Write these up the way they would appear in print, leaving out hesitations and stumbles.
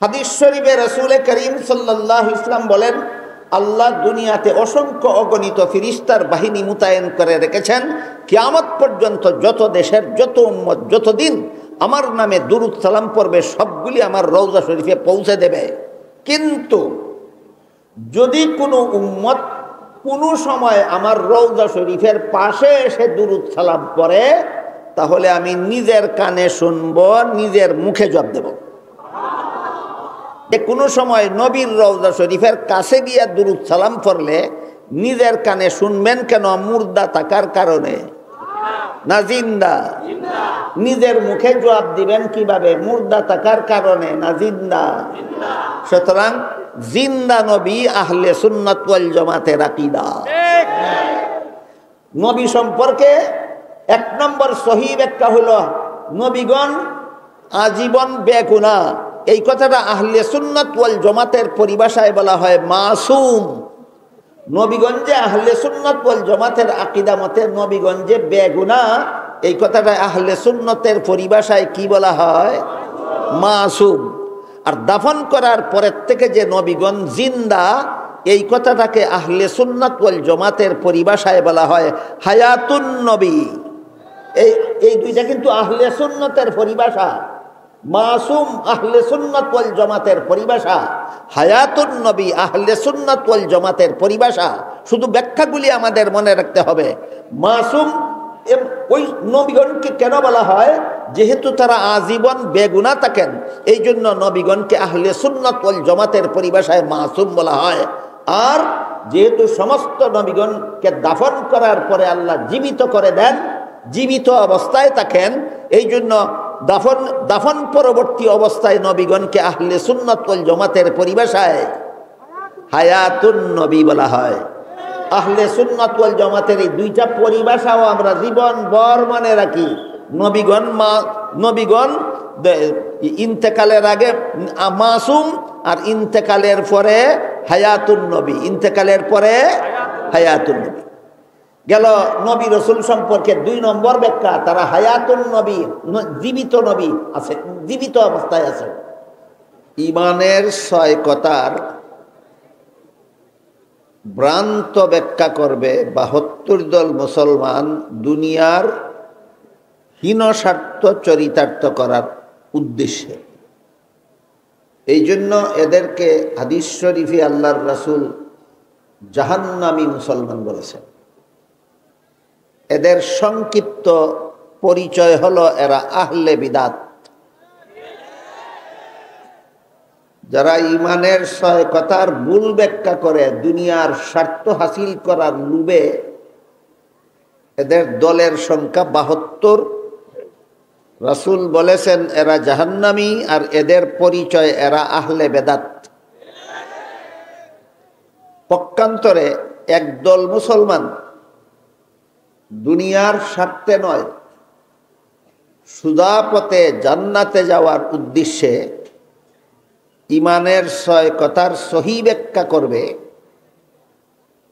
হাদিস শরীফে রাসূল করিম সাল্লাল্লাহু আলাইহি ওয়াসাল্লাম বলেন, আল্লাহ দুনিয়াতে অসংখ্য অগণিত ফেরেশতার বাহিনী মোতায়েন করে রেখেছেন। কিয়ামত পর্যন্ত যত দেশের যত উম্মত যতদিন আমার নামে দুরূদ সালাম পড়বে সবগুলি আমার রওজা শরীফে পৌঁছে দেবে। কিন্তু যদি কোনো উম্মত কোনো সময় আমার রওজা শরীফের পাশে এসে দুরূদ সালাম পড়ে, তাহলে আমি নিজের কানে শুনব, নিজের মুখে জবাব দেব। যে কোনো সময় নবীর রওজা শরীফের কাছে গিয়া দুরূদ সালাম পড়লে নিজের কানে শুনবেন কেন? মুর্দা থাকার কারণে না জিন্দা? নিজের মুখে জবাব দিবেন কিভাবে? মুর্দা থাকার কারণে না জিন্দা? সুতরাং জিন্দা নবী আহলে সুন্নাত ওয়াল জামাতের আকীদা। নবী সম্পর্কে এক নম্বর সহিহ ব্যাখ্যা হলো নবীগণ আজীবন বেগুনাহ। এই কথাটা আহলে সুন্নাত ওয়াল জামাতের পরিভাষায় বলা হয় মাসুম। নবীগঞ্জে আহলে সুন্নাত ওয়াল জামাতের আকীদা মতে নবীগঞ্জে বেগুনাহ, এই কথাটা আহলে সুন্নতের পরিভাষায় কি বলা হয়? মাসুম। আর দাফন করার পরের থেকে যে নবীগণ জিন্দা, এই কথাটাকে আহলে সুন্নাত ওয়াল জামাতের পরিভাষায় বলা হয় হায়াতুন নবী। এই দুইটা কিন্তু আহলে সুন্নতের পরিভাষা। মাসুম আহলে সুন্নাত ওয়াল জামাতের পরিভাষা, হায়াতুন নবী আহলে সুন্নাত ওয়াল জামাতের পরিভাষা। শুধু ব্যাখ্যাগুলি আমাদের মনে রাখতে হবে। মাসুম ওই নবীগণকে কেন বলা হয়? যেহেতু তারা আজীবন বেগুনাহ থাকেন, এই জন্য নবীগণকে আহলে সুন্নাত ওয়াল জামাতের পরিভাষায় মাসুম বলা হয়। আর যেহেতু সমস্ত নবীগণকে দাফন করার পরে আল্লাহ জীবিত করে দেন, জীবিত অবস্থায় থাকেন, এই জন্য দাফন পরবর্তী অবস্থায় নবীগণকে আহলে সুন্নাত ওয়াল জামাতের পরিভাষায় হায়াতুন নবী বলা হয়। আহলে সুন্নাত ওয়াল জামাতের এই দুইটা পরিভাষাও আমরা জীবন ভর মনে রাখি। নবীগণ ইন্তেকালের আগে মাসুম, আর ইন্তেকালের পরে হায়াতুন নবী। ইন্তেকালের পরে হায়াতুন নবী গেল। নবী রসুল সম্পর্কে দুই নম্বর ব্যাখ্যা, তারা হায়াতুন নবী, জীবিত নবী আছে, জীবিত অবস্থায় আছে। ইমানের ৬ কথার ভ্রান্ত ব্যাখ্যা করবে ৭২ দল মুসলমান দুনিয়ার হীন স্বার্থ চরিতার্থ করার উদ্দেশ্যে। এই জন্য এদেরকে হাদিস শরীফে আল্লাহর রাসূল জাহান্নামী মুসলমান বলেছেন। এদের সংক্ষিপ্ত পরিচয় হলো এরা আহলে বিদাত। যারা ইমানের ৬ কথার ভুল ব্যাখ্যা করে দুনিয়ার স্বার্থ হাসিল করার লোভে, এদের দলের সংখ্যা ৭২। রাসূল বলেছেন এরা জাহান্নামী, আর এদের পরিচয় এরা আহলে বেদাত। পক্ষান্তরে একদল মুসলমান দুনিয়ার স্বার্থে নয়, সুদা পথে জান্নাতে যাওয়ার উদ্দেশ্যে ইমানের ৬ কথার সহি ব্যাখ্যা করবে।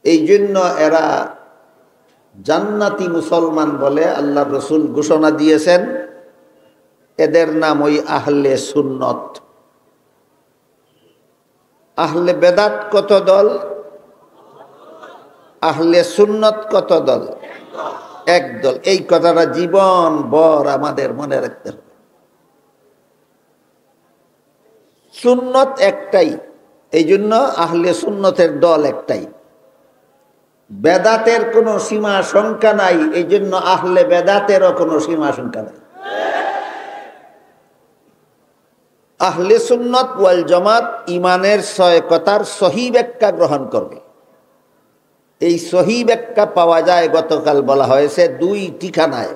এই জন্য এরা জান্নাতি মুসলমান বলে আল্লাহর রাসূল ঘোষণা দিয়েছেন। এদের নাম ওই আহলে সুন্নত। আহলে বেদাত কত দল? আহলে সুন্নত কত দল? এক দল। এই কথাটা জীবন ভর আমাদের মনে রাখতে হবে। সুন্নত একটাই, এই জন্য আহলে সুন্নতের দল একটাই। বেদাতের কোনো সীমা সংখ্যা নাই, এই জন্য আহলে বেদাতেরও কোনো সীমা সংখ্যা নাই। আহলে সুন্নাত ওয়াল জামাত ইমানের ৬ কথার সহি ব্যাখ্যা গ্রহণ করবে। এই সহি ব্যাখ্যা পাওয়া যায়, গতকাল বলা হয়েছে, ২ ঠিকানায়।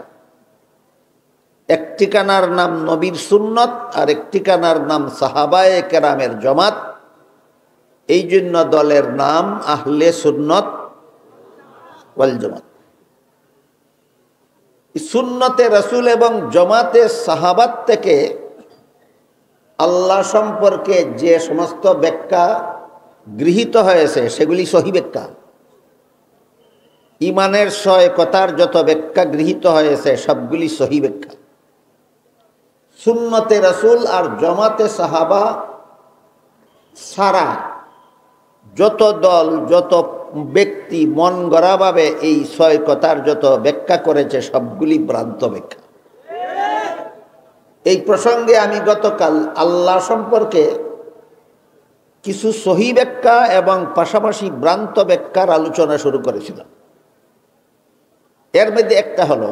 এক ঠিকানার নাম নবীর সুন্নত, আর এক ঠিকানার নাম সাহাবায়ে কেরামের জামাত। এই জন্য দলের নাম আহলে সুন্নত ওয়াল জামাত। সুন্নতে রাসূল এবং জামাতে সাহাবাত থেকে আল্লাহ সম্পর্কে যে সমস্ত ব্যাখ্যা গৃহীত হয়েছে সেগুলি সহি ব্যাখ্যা। ইমানের ৬ কথার যত ব্যাখ্যা গৃহীত হয়েছে সবগুলি সহি ব্যাখ্যা। সুন্নতে রাসূল আর জামাতে সাহাবা সারা যত দল যত ব্যক্তি মন গড়াভাবে এই 6 কথার যত ব্যাখ্যা করেছে সবগুলি ভ্রান্ত ব্যাখ্যা। এই প্রসঙ্গে আমি গতকাল আল্লাহ সম্পর্কে কিছু সহি ব্যাখ্যা এবং পাশাপাশি ভ্রান্ত ব্যাখ্যার আলোচনা শুরু করেছিলাম। এর মধ্যে একটা হলো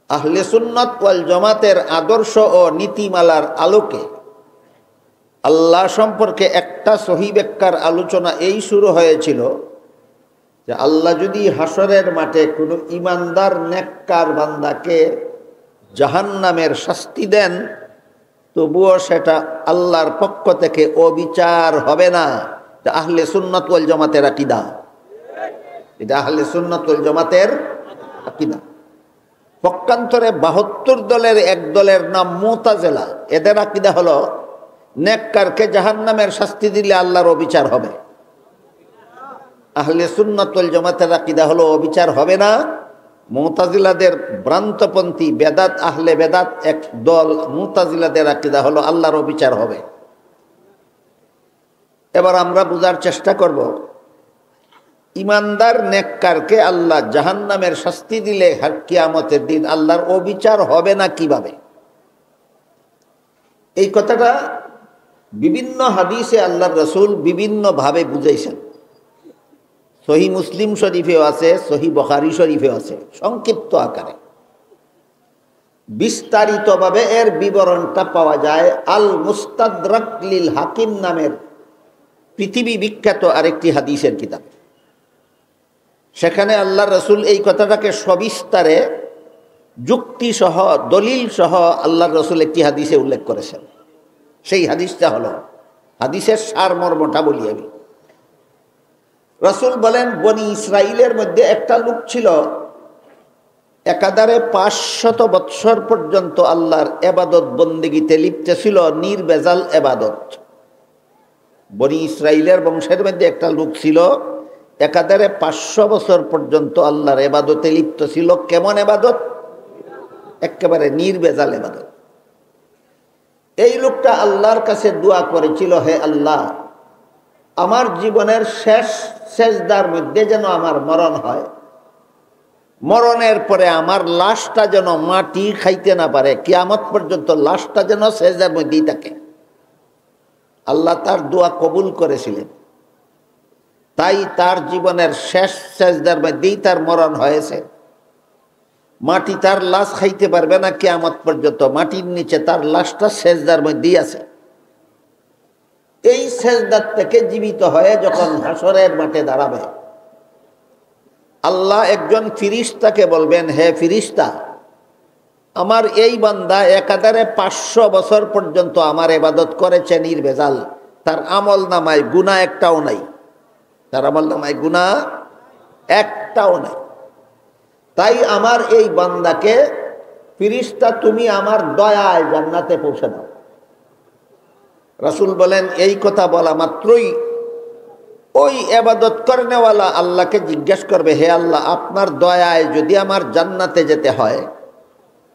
আহলে সুন্নাত ওয়াল জামাতের আদর্শ ও নীতিমালার আলোকে আল্লাহ সম্পর্কে একটা সহি ব্যাখ্যার আলোচনা এই শুরু হয়েছিল যে আল্লাহ যদি হাসরের মাঠে কোনো ইমানদার নেককার বান্দাকে জাহান্নামের শাস্তি দেন, তবুও সেটা আল্লাহর পক্ষ থেকে অবিচার হবে না। এটা আহলে সুন্নাত ওয়াল জামাতের আকীদা। এটা আহলে সুন্নাত ওয়াল জামাতের আকীদা। পক্ষান্তরে 72 দলের এক দলের নাম মুতাজিলা। এদের আকীদা হলো নেককারকে জাহান্নামের শাস্তি দিলে আল্লাহর অবিচার হবে। আহলে সুন্নাত ওয়াল জামাতের আকীদা হলো অবিচার হবে না। মুতাজিলাদের ভ্রান্তপন্থী বেদাত আহলে বেদাত এক দল, মুতাজিলাদের আকীদা হলো আল্লাহর অবিচার হবে। এবার আমরা বোঝার চেষ্টা করব ইমানদার নেককারকে আল্লাহ জাহান্নামের শাস্তি দিলে কিয়ামতের দিন আল্লাহর অবিচার হবে না কিভাবে। এই কথাটা বিভিন্ন হাদিসে আল্লাহর রাসূল বিভিন্নভাবে বুঝাইছেন। সহি মুসলিম শরীফেও আছে, সহি বুখারী শরীফেও আছে, সংক্ষিপ্ত আকারে। বিস্তারিতভাবে এর বিবরণটা পাওয়া যায় আল মুস্তাদরাক লিল হাকিম নামের পৃথিবী বিখ্যাত আরেকটি হাদিসের কিতাব। সেখানে আল্লাহর রাসূল এই কথাটাকে সবিস্তারে যুক্তি সহ দলিল সহ আল্লাহর রাসূল একটি হাদিসে উল্লেখ করেছেন। সেই হাদিসটা হলো, হাদিসের সারমর্মটা বলি আমি। রাসূল বলেন, বনি ইসরাইলের মধ্যে একটা লোক ছিল একাধারে 500 বৎসর পর্যন্ত আল্লাহর ইবাদত বন্দেগীতে লিপ্ত ছিল, নির্ভেজাল ইবাদত। বনি ইসরাইলের বংশের মধ্যে একটা লোক ছিল একাধারে 500 বছর পর্যন্ত আল্লাহর ইবাদতে লিপ্ত ছিল। কেমন ইবাদত? একেবারে নির্ভেজাল ইবাদত। এই লোকটা আল্লাহর কাছে দোয়া করেছিল, হে আল্লাহ, আমার জীবনের শেষ সেজদার মধ্যে যেন আমার মরণ হয়, মরণের পরে আমার লাশটা যেন মাটি খাইতে না পারে, কিয়ামত পর্যন্ত লাশটা যেন সেজদার মধ্যেই থাকে। আল্লাহ তার দোয়া কবুল করেছিলেন, তাই তার জীবনের শেষ সেজদার মধ্যেই তার মরণ হয়েছে। মাটি তার লাশ খাইতে পারবে না কিয়ামত পর্যন্ত, মাটির নিচে তার লাশটা সেজদার মধ্যেই আছে। এই সেজদার থেকে জীবিত হয়ে যখন হাসরের মাঠে দাঁড়াবে, আল্লাহ একজন ফিরিস্তাকে বলবেন, হে ফিরিস্তা, আমার এই বান্দা একাধারে 500 বছর পর্যন্ত আমার ইবাদত করেছে নির্ভেজাল, তার আমল নামায় গুনাহ একটাও নাই, তার আমল নামায় গুনাহ একটাও নাই। তাই আমার এই বান্দাকে ফিরিস্তা তুমি আমার দয়ায় জান্নাতে পৌঁছে দাও। রাসূল বলেন, এই কথা বলা মাত্রই ওই ইবাদত করনেওয়ালা আল্লাহকে জিজ্ঞেস করবে, হে আল্লাহ, আপনার দয়ায় যদি আমার জান্নাতে যেতে হয়,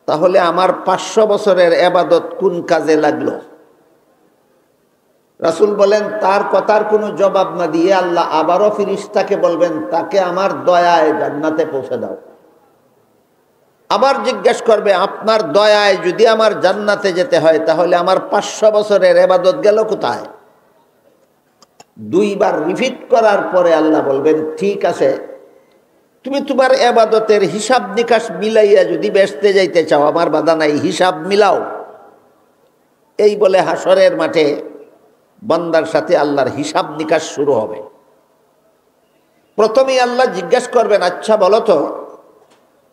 তাহলে আমার 500 বছরের ইবাদত কোন কাজে লাগলো? রাসূল বলেন, তার কথার কোনো জবাব না দিয়ে আল্লাহ আবারও ফিরিস্তাকে বলবেন, তাকে আমার দয়ায় জান্নাতে পৌঁছে দাও। আবার জিজ্ঞেস করবে, আপনার দয়ায় যদি আমার জান্নাতে যেতে হয়, তাহলে আমার 500 বছরের ইবাদত গেল কোথায়? 2 বার রিপিট করার পরে আল্লাহ বলবেন, ঠিক আছে, তুমি তোমার ইবাদতের হিসাব নিকাশ মিলাইয়া যদি বেহেশতে যাইতে চাও, আমার বাধা নাই, হিসাব মিলাও। এই বলে হাসরের মাঠে বান্দার সাথে আল্লাহর হিসাব নিকাশ শুরু হবে। প্রথমেই আল্লাহ জিজ্ঞাসা করবেন, আচ্ছা বলো তো,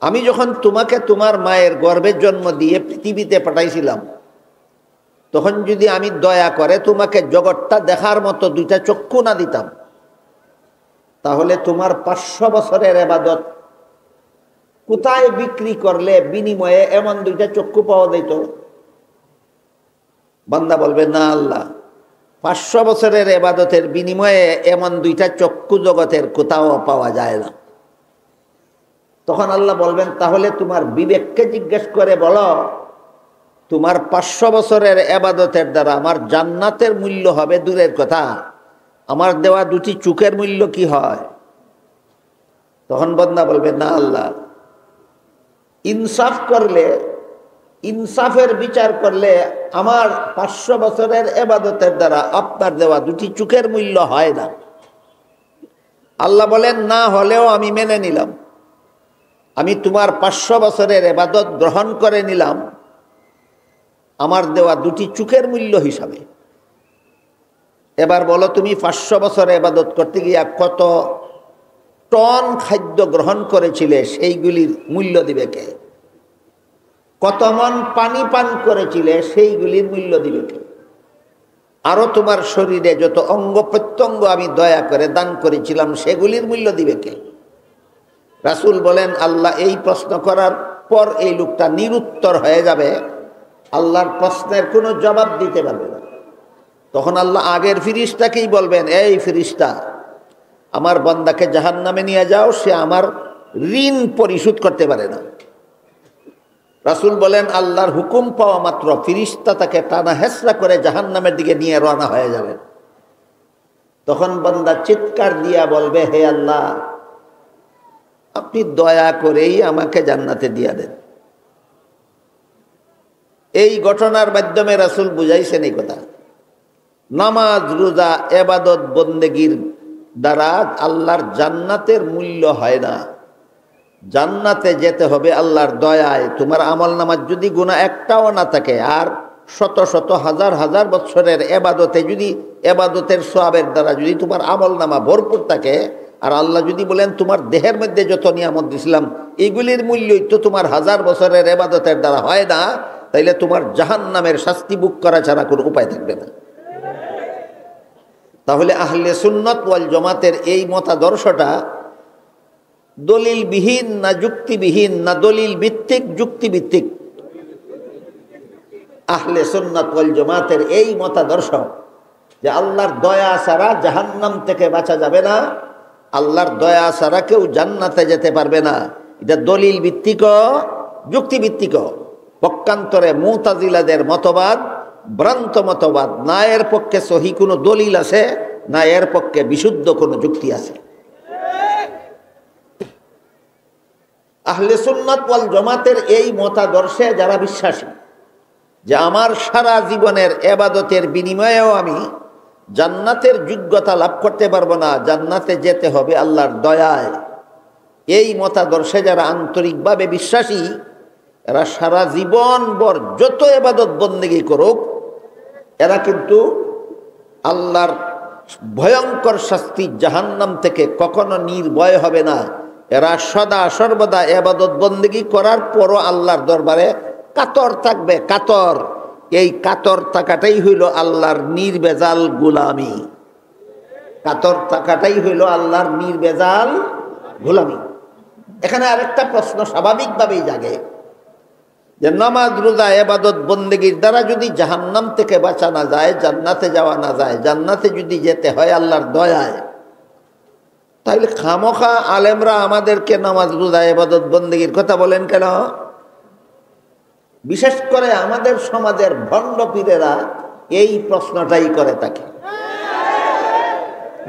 আমি যখন তোমাকে তোমার মায়ের গর্ভে জন্ম দিয়ে পৃথিবীতে পাঠাইছিলাম, তখন যদি আমি দয়া করে তোমাকে জগৎটা দেখার মতো 2টা চক্ষু না দিতাম, তাহলে তোমার 500 বছরের ইবাদত কোথায় বিক্রি করলে বিনিময়ে এমন 2টা চক্ষু পাওয়া যেত? বান্দা বলবে, না আল্লাহ, 500 বছরের ইবাদতের বিনিময়ে এমন 2টা চক্ষু জগতের কোথাও পাওয়া যায় না। তখন আল্লাহ বলবেন, তাহলে তোমার বিবেককে জিজ্ঞেস করে বলো, তোমার 500 বছরের ইবাদতের দ্বারা আমার জান্নাতের মূল্য হবে দূরের কথা, আমার দেওয়া 2টি চোখের মূল্য কি হয়? তখন বান্দা বলবে, না আল্লাহ, ইনসাফ করলে, ইনসাফের বিচার করলে আমার 500 বছরের ইবাদতের দ্বারা আপনার দেওয়া 2টি চোখের মূল্য হয় না। আল্লাহ বলেন, না হলেও আমি মেনে নিলাম, আমি তোমার 500 বছরের ইবাদত গ্রহণ করে নিলাম আমার দেওয়া 2টি চোখের মূল্য হিসাবে। এবার বলো, তুমি 500 বছর ইবাদত করতে গিয়া কত টন খাদ্য গ্রহণ করেছিলে, সেইগুলির মূল্য দিবে কে? কত মন পানি পান করেছিলে, সেইগুলির মূল্য দিবে কে? আরো তোমার শরীরে যত অঙ্গ প্রত্যঙ্গ আমি দয়া করে দান করেছিলাম, সেগুলির মূল্য দিবে কে? রাসূল বলেন, আল্লাহ এই প্রশ্ন করার পর এই লোকটা নিরুত্তর হয়ে যাবে, আল্লাহর প্রশ্নের কোনো জবাব দিতে পারবে না। তখন আল্লাহ আগের ফিরিস্তাকেই বলবেন, এই ফিরিস্তা, আমার বান্দাকে জাহান্নামে নিয়ে যাও, সে আমার ঋণ পরিশোধ করতে পারে না। রাসূল বলেন, আল্লাহর হুকুম পাওয়া মাত্র ফিরিস্তা তাকে টানা হেঁচড়া করে জাহান্নামের দিকে নিয়ে রওনা হয়ে যাবেন। তখন বান্দা চিৎকার দিয়া বলবে, হে আল্লাহ, আপনি দয়া করেই আমাকে জান্নাতে দিয়া দেন। এই ঘটনার মাধ্যমে রাসূল বুঝাইছেন এই কথা, নামাজ, রোজা, ইবাদত বন্দেগীর দ্বারা আল্লাহর জান্নাতের মূল্য হয় না। জান্নাতে যেতে হবে আল্লাহর দয়ায়। তোমার আমল নামাজ যদি গুনাহ একটাও না থাকে, আর শত শত হাজার হাজার বছরের ইবাদতে যদি ইবাদতের সওয়াবের দ্বারা যদি তোমার আমল নামা ভরপুর থাকে, আর আল্লাহ যদি বলেন তোমার দেহের মধ্যে যত নিয়ামত দিয়েছিলাম এগুলির মূল্যই তো তোমার হাজার বছরের ইবাদতের দ্বারা হয় না, তাইলে তোমার জাহান্নামের শাস্তি ভোগ করা ছাড়া কোনো উপায় থাকবে না। তাহলে আহলে সুন্নাত ওয়াল জামাতের এই মতাদর্শটা দলিলবিহীন না যুক্তিবিহীন, না দলিল ভিত্তিক যুক্তিভিত্তিক? আহলে সুন্নাত ওয়াল জামাতের এই মতাদর্শ যে আল্লাহর দয়া ছাড়া জাহান্নাম থেকে বাঁচা যাবে না, আল্লাহর দয়া ছাড়া কেউ জান্নাতে যেতে পারবে না, এটা দলিল ভিত্তিক, যুক্তিভিত্তিক। পক্ষান্তরে মুতাজিলাদের মতবাদ ভ্রান্ত মতবাদ, না এর পক্ষে সহি কোনো দলিল আছে, না এর পক্ষে বিশুদ্ধ কোনো যুক্তি আছে। আহলে সুন্নাত ওয়াল জামাতের এই মতাদর্শে যারা বিশ্বাসী যে আমার সারা জীবনের ইবাদতের বিনিময়েও আমি জান্নাতের যোগ্যতা লাভ করতে পারবো না, জান্নাতে যেতে হবে আল্লাহর দয়ায়, এই মতাদর্শে যারা আন্তরিকভাবে বিশ্বাসী, এরা সারা জীবন ভর যত ইবাদত বন্দেগী করুক, এরা কিন্তু আল্লাহর ভয়ঙ্কর শাস্তি জাহান্নাম থেকে কখনো নির্ভয় হবে না। এরা সদা সর্বদা ইবাদত বন্দেগী করার পরও আল্লাহর দরবারে কাতর থাকবে, কাতর। এই কাতর থাকাটাই হইল আল্লাহর নির্বেজাল গোলামি, কাতর থাকাটাই হইল আল্লাহর নির্বেজাল গোলামি। এখানে আরেকটা প্রশ্ন স্বাভাবিকভাবেই জাগে যে নামাজ, রোজা, ইবাদত বন্দেগীর দ্বারা যদি জাহান্নাম থেকে বাঁচা না যায়, জান্নাতে যাওয়া না যায়, জান্নাতে যদি যেতে হয় আল্লাহর দয়ায়, তাহলে খামোখা আলেমরা আমাদেরকে নামাজ, রোজা, ইবাদত বন্দেগীর কথা বলেন কেন? বিশেষ করে আমাদের সমাজের ভণ্ড পীরেরা এই প্রশ্নটাই করে থাকে।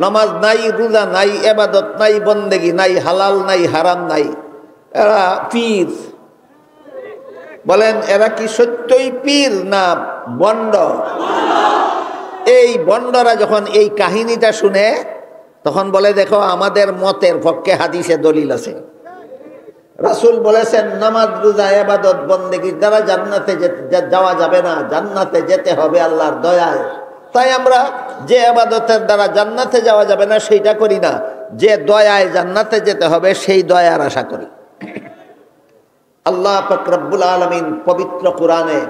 নামাজ নাই, রোজা নাই, ইবাদত নাই, বন্দেগী নাই, হালাল নাই, হারাম নাই, এরা পীর। বলেন, এরা কি সত্যই পীর না বন্ড? এই বন্ডরা যখন এই কাহিনীটা শুনে তখন বলে, দেখো আমাদের মতের পক্ষে হাদিসে দলিল আছে। রাসূল বলেছেন নামাজ, রোজা, ইবাদত বন্দেগীর দ্বারা জান্নাতে যাওয়া যাবে না, জান্নাতে যেতে হবে আল্লাহর দয়ায়। তাই আমরা যে ইবাদতের দ্বারা জান্নাতে যাওয়া যাবে না সেইটা করি না, যে দয়ায় জান্নাতে যেতে হবে সেই দয়ার আশা করি। আল্লাহ পাক রব্বুল আলামিন পবিত্র কোরআনে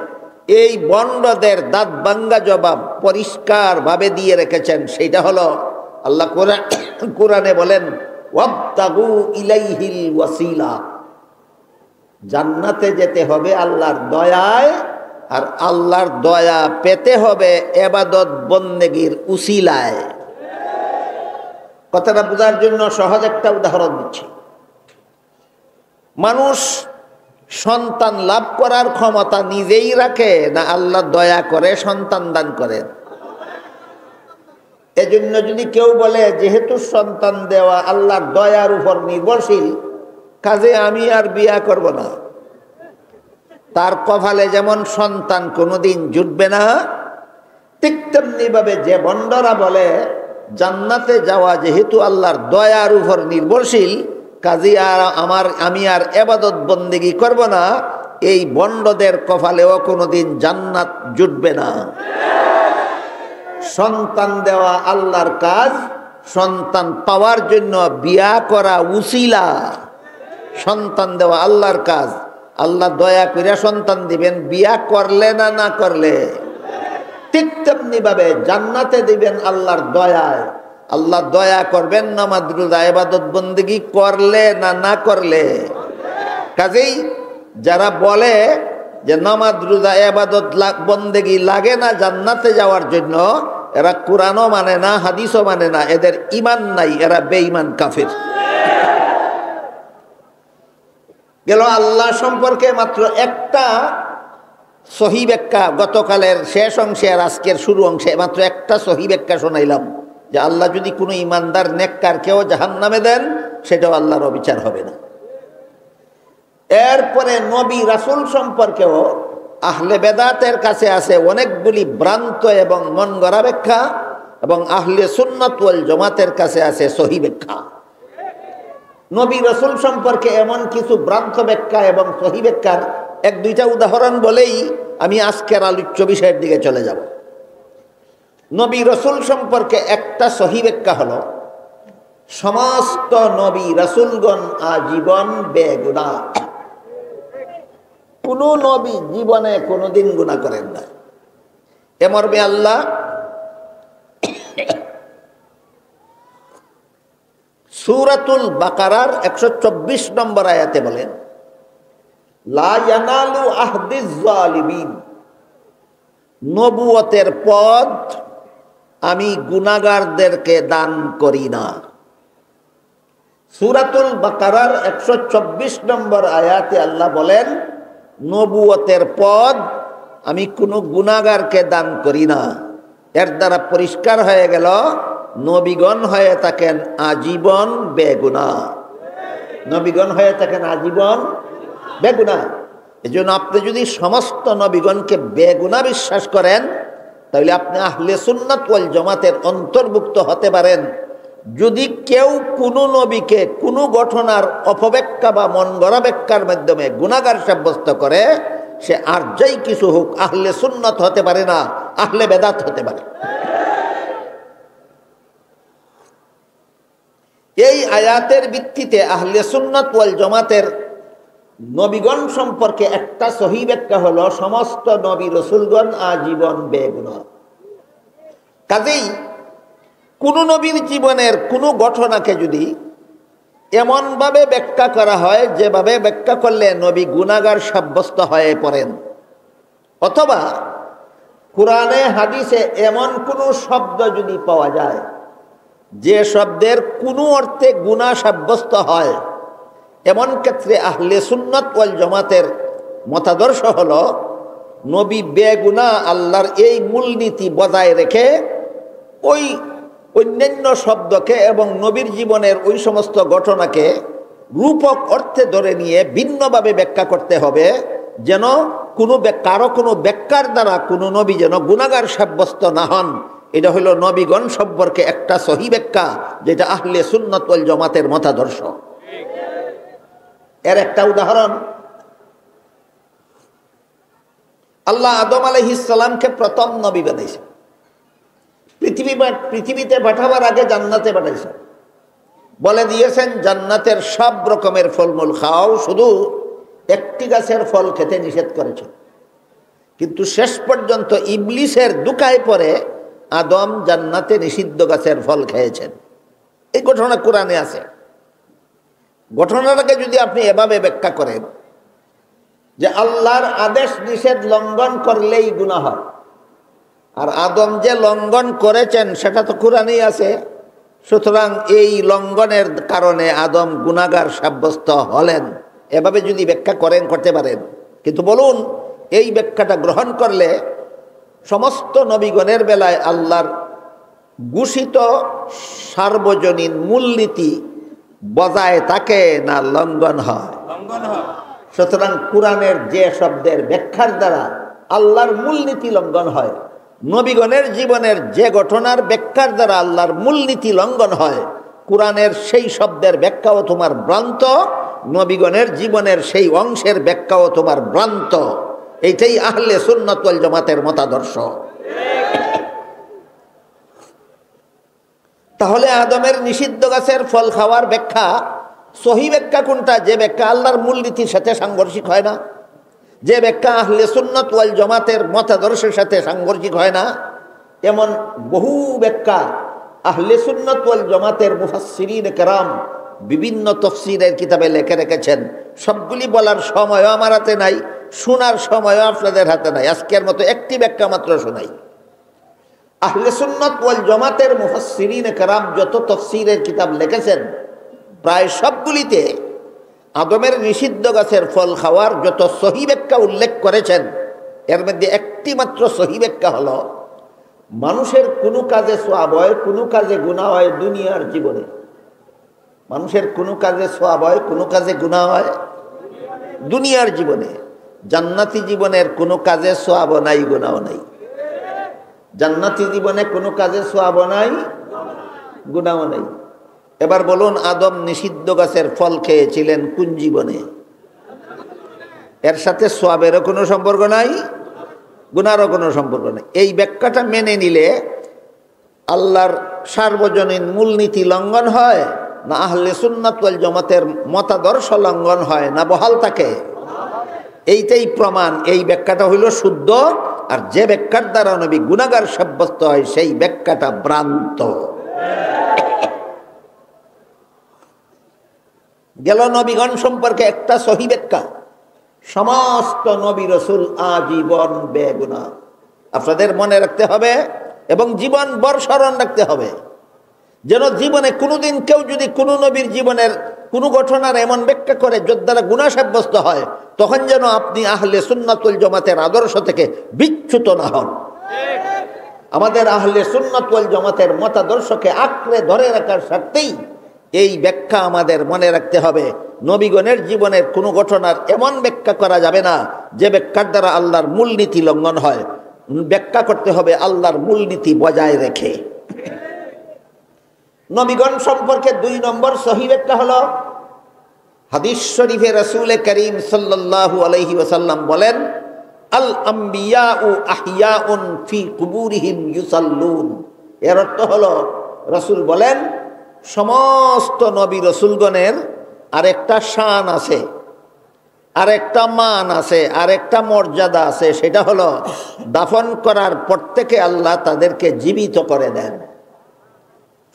এই বন্ডদের দাঁত ভাঙ্গা জবাব পরিষ্কার ভাবে দিয়ে রেখেছেন। সেইটা হলো আল্লাহ কোরআনে বলেন, ওয়াবতাগু ইলাইহিল ওয়াসিলা, জান্নাতে যেতে হবে আল্লাহর দয়ায়, আর আল্লাহর দয়া পেতে হবে ইবাদত বন্দেগীর উসিলায়। কথাটা বোঝার জন্য সহজ একটা উদাহরণ দিচ্ছি। মানুষ সন্তান লাভ করার ক্ষমতা নিজেই রাখে না আল্লাহ দয়া করে সন্তান দান করেন? এজন্য যদি কেউ বলে যেহেতু সন্তান দেওয়া আল্লাহর দয়ার উপর নির্ভরশীল, কাজে আমি আর বিয়া করব না, তার কপালে যেমন সন্তান কোনোদিন জুটবে না, ঠিক তেমনি ভাবে যে বন্ডরা বলে জান্নাতে যাওয়া যেহেতু আল্লাহর দয়ার উপর নির্ভরশীল, কাজে আর আমি আর ইবাদত বন্দেগী করব না, এই বন্ডদের কপালেও কোনোদিন জান্নাত জুটবে না। সন্তান দেওয়া আল্লাহর কাজ, সন্তান পাওয়ার জন্য বিয়া করা উসিলা। সন্তান দেওয়া আল্লাহর কাজ, আল্লাহ দয়া করে সন্তান দিবেন, বিয়া করলে না না করলে। ঠিক তেমনি ভাবে জান্নাতে দিবেন আল্লাহর দয়ায়, আল্লাহ দয়া করবেন নামাজ রোজা ইবাদত বন্দেগী করলে না না করলে। কাজেই যারা বলে যে নামাজ রোজা ইবাদত বন্দেগী লাগে না জান্নাতে যাওয়ার জন্য, এরা কোরআনও মানে না, হাদিসও মানে না, এদের ঈমান নাই, এরা বেঈমান কাফির। গেল আল্লাহ সম্পর্কে মাত্র একটা সহি ব্যাখ্যা, গতকালের শেষ অংশে আর আজকের শুরু অংশে মাত্র একটা সহি ব্যাখ্যা শোনাইলাম, যে আল্লাহ যদি কোনো ইমানদার নেককার কেউ জাহান্নামে দেন, সেটাও আল্লাহর অবিচার হবে না। এরপরে নবী রাসূল সম্পর্কেও আহলে বেদাতের কাছে আছে অনেকগুলি ভ্রান্ত এবং মন গড়া ব্যাখ্যা, এবং আহলে সুন্নাত ওয়াল জামাতের কাছে আছে সহি ব্যাখ্যা। নবী রাসূল সম্পর্কে এমন কিছু ভ্রান্ত ব্যাখ্যা এবং সহি ব্যাখ্যার এক দুইটা উদাহরণ বলেই আমি আজকের আলোচ্য বিষয়ের দিকে চলে যাব। নবী রাসূল সম্পর্কে একটা সহি ব্যাখ্যা হলো, সমস্ত নবী রাসূলগণ আজীবন বেগুনাহ। কোন নবী জীবনে কোনোদিন গুনাহ করেন না। এ মর্মে আল্লাহ সূরাতুল বাকারার 124 নম্বর আয়াতে বলেন, লা ইয়ানালু আহদিজ জালিমিন, নবুয়তের পদ আমি গুনাহগারদেরকে দান করি না। সূরাতুল বাকারার 124 নম্বর আয়াতে আল্লাহ বলেন, নবুয়তের পদ আমি কোনো গুনাহগারকে দান করি না। এর দ্বারা পরিষ্কার হয়ে গেল নবীগণ হয়ে থাকেন আজীবন বেগুনাহ। নবীগণ হয়ে থাকেন আজীবন বেগুনাহ। এজন্য আপনি যদি সমস্ত নবীগণকে বেগুনাহ বিশ্বাস করেন, তাহলে আপনি আহলে সুন্নাত ওয়াল জামাতের অন্তর্ভুক্ত হতে পারেন। যদি কেউ কোনো নবীকে কোনো ঘটনার অপব্যাখ্যা বা মন গড়া ব্যাখ্যার মাধ্যমে গুনাহগার সাব্যস্ত করে, সে আর যাই কিছু হোক আহলে সুন্নাত হতে পারে না, আহলে বেদাত হতে পারে। এই আয়াতের ভিত্তিতে আহলে সুন্নাত ওয়াল জামাতের নবীগণ সম্পর্কে একটা সহি ব্যাখ্যা হলো, সমস্ত নবী রাসূলগণ আজীবন বেগুনাহ। কাজেই কোন নবীর জীবনের কোনো ঘটনাকে যদি এমনভাবে ব্যাখ্যা করা হয় যেভাবে ব্যাখ্যা করলে নবী গুনাহগার সাব্যস্ত হয়ে পড়েন, অথবা কোরআনে হাদিসে এমন কোনো শব্দ যদি পাওয়া যায় যে শব্দের কোনো অর্থে গুনাহ সাব্যস্ত হয়, এমন ক্ষেত্রে আহলে সুন্নাত ওয়াল জামাতের মতাদর্শ হলো নবী বেগুনাহ আল্লাহর এই মূলনীতি বজায় রেখে ওই অন্যান্য শব্দকে এবং নবীর জীবনের ওই সমস্ত ঘটনাকে রূপক অর্থে ধরে নিয়ে ভিন্নভাবে ব্যাখ্যা করতে হবে, যেন কারো কোনো ব্যাখ্যার দ্বারা কোনো নবী যেন গুনাহগার সাব্যস্ত না হন। এটা হলো নবীগণ সম্পর্কে একটা সহি ব্যাখ্যা, যেটা আহলে সুন্নাত ওয়াল জামাতের মতাদর্শ। এর একটা উদাহরণ, আল্লাহ আদম আলাইহিস সালামকে প্রথম নবী বানাইছেন। পৃথিবীতে পাঠাবার আগে জান্নাতে পাঠাইছেন, বলে দিয়েছেন জান্নাতের সব রকমের ফলমূল খাও, শুধু একটি গাছের ফল খেতে নিষেধ করেছেন। কিন্তু শেষ পর্যন্ত ইবলিসের দুকায় পরে আদম জান্নাতে নিষিদ্ধ গাছের ফল খেয়েছেন। এই ঘটনা কোরআনে আছে। ঘটনাটাকে যদি আপনি এভাবে ব্যাখ্যা করেন যে আল্লাহর আদেশ নিষেধ লঙ্ঘন করলেই গুনাহ হয়, আর আদম যে লঙ্ঘন করেছেন সেটা তো কোরআনেই আছে, সুতরাং এই লঙ্ঘনের কারণে আদম গুনাহগার সাব্যস্ত হলেন, এভাবে যদি ব্যাখ্যা করেন করতে পারেন, কিন্তু বলুন এই ব্যাখ্যাটা গ্রহণ করলে সমস্ত নবীগণের বেলায় আল্লাহর ঘোষিত সার্বজনীন মূলনীতি বজায় থাকে না লঙ্ঘন হয়? সুতরাং কোরআনের যে শব্দের ব্যাখ্যার দ্বারা আল্লাহর মূলনীতি লঙ্ঘন হয়, নবীগণের জীবনের যে ঘটনার ব্যাখ্যার দ্বারা আল্লাহর মূলনীতি লঙ্ঘন হয়, কোরআনের সেই শব্দের ব্যাখ্যাও তোমার ভ্রান্ত, নবীগণের জীবনের সেই অংশের ব্যাখ্যাও তোমার ভ্রান্ত। এইটাই আহলে সুন্নাত ওয়াল জামাতের মতাদর্শ। তাহলে আদমের নিষিদ্ধ গাছের ফল খাওয়ার ব্যাখ্যা সহি ব্যাখ্যা কোনটা? যে ব্যাখ্যা আল্লাহর মূলনীতির সাথে সাংঘর্ষিক হয় না, যে ব্যাখ্যা আহলে সুন্নাত ওয়াল জামাতের মতাদর্শের সাথে সাংঘর্ষিক হয় না। এমন বহু ব্যাখ্যা আহলে সুন্নাত ওয়াল জামাতের মুফাসসিরিন কেরাম বিভিন্ন তাফসীরের কিতাবে লিখে রেখেছেন। সবগুলি বলার সময়ও আমার হাতে নাই, শোনার সময়ও আপনাদের হাতে নাই। আজকের মতো একটি ব্যাখ্যা মাত্র শোনাই। আহলে সুন্নাত ওয়াল জামাতের মুফাসসিরিন কেরাম যত তাফসীরের কিতাব লিখেছেন, প্রায় সবগুলিতে আদমের নিষিদ্ধ গাছের ফল খাওয়ার যত সহি ব্যাখ্যা উল্লেখ করেছেন, এর মধ্যে একটি মাত্র সহি ব্যাখ্যা হলো মানুষের কোনো কাজে সওয়াব হয়, কোনো কাজে গুনাহ হয় দুনিয়ার জীবনে। মানুষের কোনো কাজে সওয়াব হয়, কোনো কাজে গুনাহ হয় দুনিয়ার জীবনে। জান্নাতি জীবনের কোনো কাজে সওয়াব নাই, গুনাহ নাই। জান্নাতি জীবনে কোনো কাজে সওয়াব নাই, গুনাহ নাই। এবার বলুন, আদম নিষিদ্ধ গাছের ফল খেয়েছিলেন কোন জীবনে? এর সাথে সওয়াবেরও কোনো সম্পর্ক নাই, গুনাহরও কোনো সম্পর্ক নাই। এই ব্যাখ্যাটা মেনে নিলে আল্লাহর সার্বজনীন মূলনীতি লঙ্ঘন হয় না আহলে সুন্নাত ওয়াল জামাতের মতাদর্শ লঙ্ঘন হয় না বহাল থাকে? এইটাই প্রমাণ। এই ব্যাখ্যাটা হইল শুদ্ধ, আর যে ব্যাখ্যার দ্বারা নবী গুনাহগার সাব্যস্ত হয় সেই ব্যাখ্যাটা ভ্রান্ত। গেল নবীগণ সম্পর্কে একটা সহি ব্যাখ্যা, সমস্ত নবী রাসূল আজীবন বেগুনাহ। আপনাদের মনে রাখতে হবে এবং জীবন ভর স্মরণ রাখতে হবে, যেন জীবনে কোনোদিন কেউ যদি কোনো নবীর জীবনের কোনো ঘটনার এমন ব্যাখ্যা করে যার দ্বারা গুনাহ সাব্যস্ত হয়, তখন যেন আপনি আহলে সুন্নাত ওয়াল জামাতের আদর্শ থেকে বিচ্যুত না হন। আমাদের আহলে সুন্নাত ওয়াল জামাতের মতাদর্শকে আঁকড়ে ধরে রাখার স্বার্থেই এই ব্যাখ্যা আমাদের মনে রাখতে হবে। নবীগণের জীবনের কোনো ঘটনার এমন ব্যাখ্যা করা যাবে না যে ব্যাখ্যার দ্বারা আল্লাহর মূলনীতি লঙ্ঘন হয়। ব্যাখ্যা করতে হবে আল্লাহর মূলনীতি বজায় রেখে। নবীগণ সম্পর্কে 2 নম্বর সহি ব্যাখ্যা হলো হাদিস শরীফে রাসূল করিম সাল্লাল্লাহু আলাইহি ওয়াসাল্লাম বলেন, আল আম্বিয়াউ আহইয়াউন ফি কুবুরিহিম ইউসাল্লুন। এর অর্থ হলো রাসূল বলেন, সমস্ত নবী রাসূলগণের আরেকটা শান আছে, আরেকটা মান আছে, আরেকটা মর্যাদা আছে। সেটা হলো দাফন করার পর থেকে আল্লাহ তাদেরকে জীবিত করে দেন।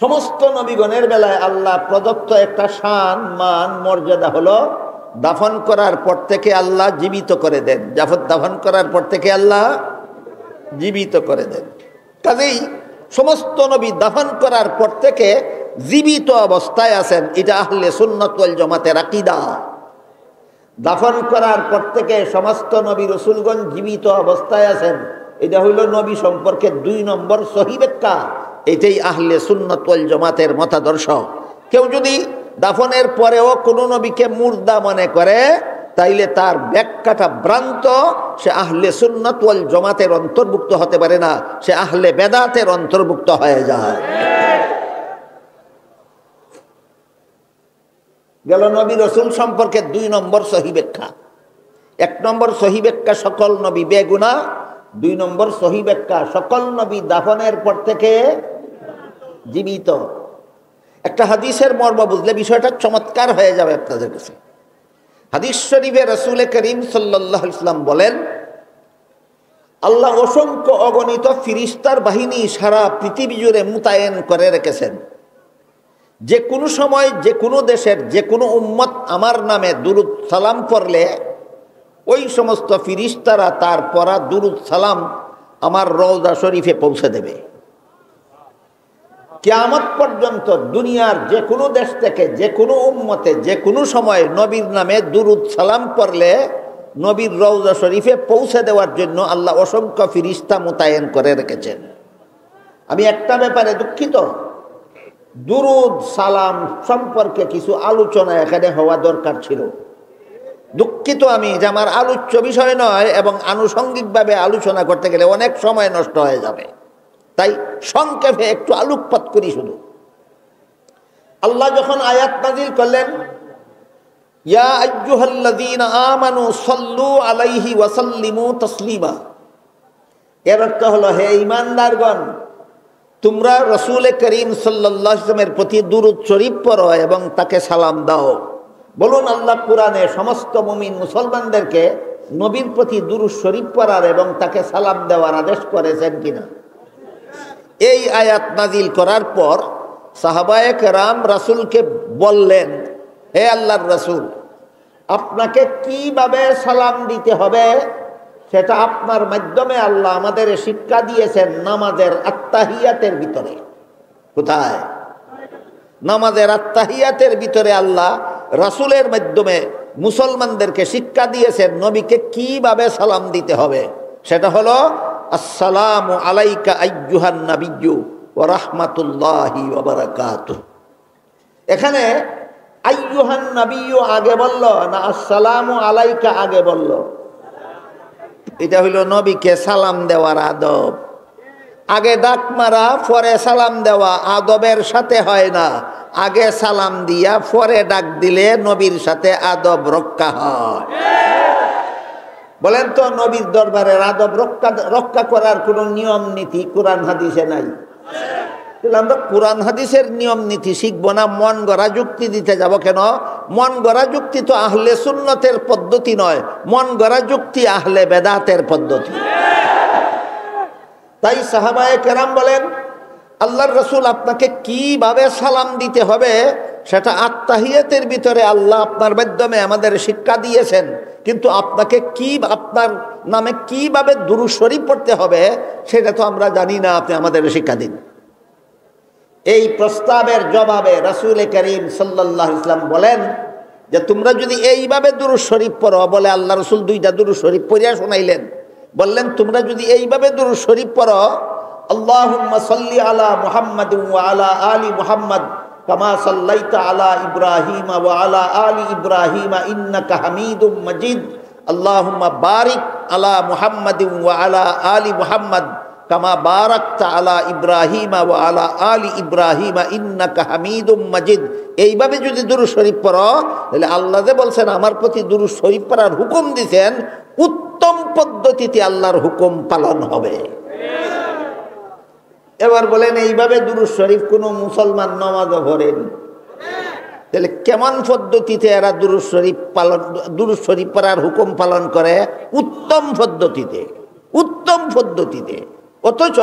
সমস্ত নবীগণের বেলায় আল্লাহ প্রদত্ত একটা শান, মান, মর্যাদা হলো দাফন করার পর থেকে আল্লাহ জীবিত করে দেন। দাফন করার পর থেকে আল্লাহ জীবিত করে দেন। কাজেই সমস্ত নবী দাফন করার পর থেকে জীবিত অবস্থায় আছেন। এটা আহলে সুন্নাত ওয়াল জামাতের আকীদা। দাফন করার পর থেকে সমস্ত নবী রাসূলগণ জীবিত অবস্থায় আছেন, এটা হইল নবী সম্পর্কে 2 নম্বর সহি ব্যাখ্যা। এটাই আহলে সুন্নাত ওয়াল জামাতের মতাদর্শ। কেউ যদি দাফনের পরেও কোনো নবীকে মুর্দা মনে করে, তাইলে তার ব্যাখ্যাটা ভ্রান্ত। সে আহলে সুন্নাত ওয়াল জামাতের অন্তর্ভুক্ত হতে পারে না, সে আহলে বেদাতের অন্তর্ভুক্ত হয়ে যায়। গেল নবী রাসূল সম্পর্কে 2 নম্বর সহি ব্যাখ্যা। 1 নম্বর সহি ব্যাখ্যা, সকল নবী বেগুনাহ। 2 নম্বর সহি ব্যাখ্যা, সকল নবী দাফনের পর থেকে জীবিত। একটা হাদিসের মর্ম বুঝলে বিষয়টা চমৎকার হয়ে যাবে আপনাদের কাছে। হাদিস শরীফে রাসূল করিম সাল্লাল্লাহু আলাইহি ওয়াসাল্লাম বলেন, আল্লাহ অসংখ্য অগণিত ফিরিস্তার বাহিনী সারা পৃথিবী জুড়ে মোতায়েন করে রেখেছেন। যে কোনো সময় যে কোনো দেশের যে কোনো উম্মত আমার নামে দুরূদ সালাম পড়লে ওই সমস্ত ফিরিস্তারা তার পড়া দুরূদ সালাম আমার রওজা শরীফে পৌঁছে দেবে। কিয়ামত পর্যন্ত দুনিয়ার যে কোনো দেশ থেকে যে কোনো উম্মতে যে কোনো সময় নবীর নামে দুরুদ সালাম পড়লে নবীর রওজা শরীফে পৌঁছে দেওয়ার জন্য আল্লাহ অসংখ্য ফিরিস্তা মোতায়েন করে রেখেছেন। আমি একটা ব্যাপারে দুঃখিত, দুরুদ সালাম সম্পর্কে কিছু আলোচনা এখানে হওয়া দরকার ছিল। দুঃখিত আমি যে আমার আলোচ্য বিষয় নয় এবং আনুষঙ্গিকভাবে আলোচনা করতে গেলে অনেক সময় নষ্ট হয়ে যাবে, তাই সংক্ষেপে একটু আলোকপাত করি শুধু। আল্লাহ যখন আয়াত নাযিল করলেন, ইয়া আইয়ুহাল্লাযীনা আমানু সাল্লু আলাইহি ওয়া সাল্লিমু তাসলিমা, এর অর্থ হলো হে ঈমানদারগণ, তোমরা রাসূল করিম সাল্লাল্লাহু আলাইহি ওয়াসাল্লামের প্রতি দুরূদ শরীফ পড়ো এবং তাকে সালাম দাও। বলুন, আল্লাহ কুরআনে সমস্ত মুমিন মুসলমানদেরকে নবীর প্রতি দুরূদ শরীফ পড়ার এবং তাকে সালাম দেওয়ার আদেশ করেছেন কিনা? এই আয়াত নাজিল করার পর সাহাবায়ে কেরাম রাসূলকে বললেন, হে আল্লাহর রাসূল, আপনাকে কিভাবে সালাম দিতে হবে সেটা আপনার মাধ্যমে আল্লাহ আমাদের শিক্ষা দিয়েছেন নামাজের আত্তাহিয়াতের ভিতরে। কোথায়? নামাজের আত্তাহিয়াতের ভিতরে আল্লাহ রাসূলের মাধ্যমে মুসলমানদেরকে শিক্ষা দিয়েছেন নবীকে কিভাবে সালাম দিতে হবে। সেটা হলো আসসালামু আলাইকা আইয়ুহান নাবিয়্যু ওয়া রাহমাতুল্লাহি ওয়া বারাকাতুহু। এখানে আইয়ুহান নাবিয়্যু আগে বলল না আসসালামু আলাইকা আগে বলল? এটা হইল নবীকে সালাম দেওয়ার আদব। আগে ডাক মারা পরে সালাম দেওয়া আদবের সাথে হয় না। আগে সালাম দিয়া পরে ডাক দিলে নবীর সাথে আদব রক্ষা হয়। বলেন তো, নবীর দরবারের আদব রক্ষা করার কোনো নিয়ম নীতি কোরআন হাদিসে নাই? আমরা কোরআন হাদিসের নিয়ম নীতি শিখবো না, মন গড়া যুক্তি দিতে যাব কেন? মন গড়া যুক্তি তো আহলে সুন্নতের পদ্ধতি নয়, মন গড়া যুক্তি আহলে বেদাতের পদ্ধতি। তাই সাহাবায়ে কেরাম বলেন, আল্লাহর রাসূল আপনাকে কিভাবে সালাম দিতে হবে সেটা আত্তাহিয়াতের ভিতরে আল্লাহ আপনার মাধ্যমে আমাদের শিক্ষা দিয়েছেন, কিন্তু আপনাকে আপনার নামে কিভাবে দুরূদ শরীফ পড়তে হবে সেটা তো আমরা জানি না, আপনি আমাদের শিক্ষা দিন। এই প্রস্তাবের জবাবে রাসূল করিম সাল্লাল্লাহু আলাইহি ওয়াসাল্লাম বলেন যে তোমরা যদি এইভাবে দুরূদ শরীফ পড়ো, বলে আল্লাহ রাসূল দুইটা দুরূদ শরীফ পড়িয়া শোনাইলেন। বললেন তোমরা যদি এইভাবে দুরূদ শরীফ পড়ো, আল্লাহুম্মা সাল্লি আলা মুহাম্মাদিন ওয়া আলা আলি মুহাম্মাদ কামা সাল্লাইতা আলা ইব্রাহিম ওয়া আলা আলি ইব্রাহিম ইন্নাকা হামিদুম মাজিদ, আল্লাহুম্মা বারিক আলা মুহাম্মাদিন ওয়া আলা আলি মুহাম্মাদ কামা বারাকতা আলা ইব্রাহিম ওয়া আলা আলি ইব্রাহিম ইন্নাকা হামিদুম মাজিদ। এইভাবে যদি দুরূদ শরীফ পড়ো, তাহলে আল্লাহ যে বলছেন আমার প্রতি দুরূদ শরীফ পড়ার হুকুম দিয়েছেন, উত্তম পদ্ধতিতে আল্লাহর হুকুম পালন হবে। এবার বলেন, এইভাবে দুরূদ শরীফ কোনো মুসলমান নামাজও পড়েনি, তাহলে কেমন পদ্ধতিতে এরা দুরূদ শরীফ পড়ার হুকুম পালন করে? উত্তম পদ্ধতিতে, উত্তম পদ্ধতিতে। অথচ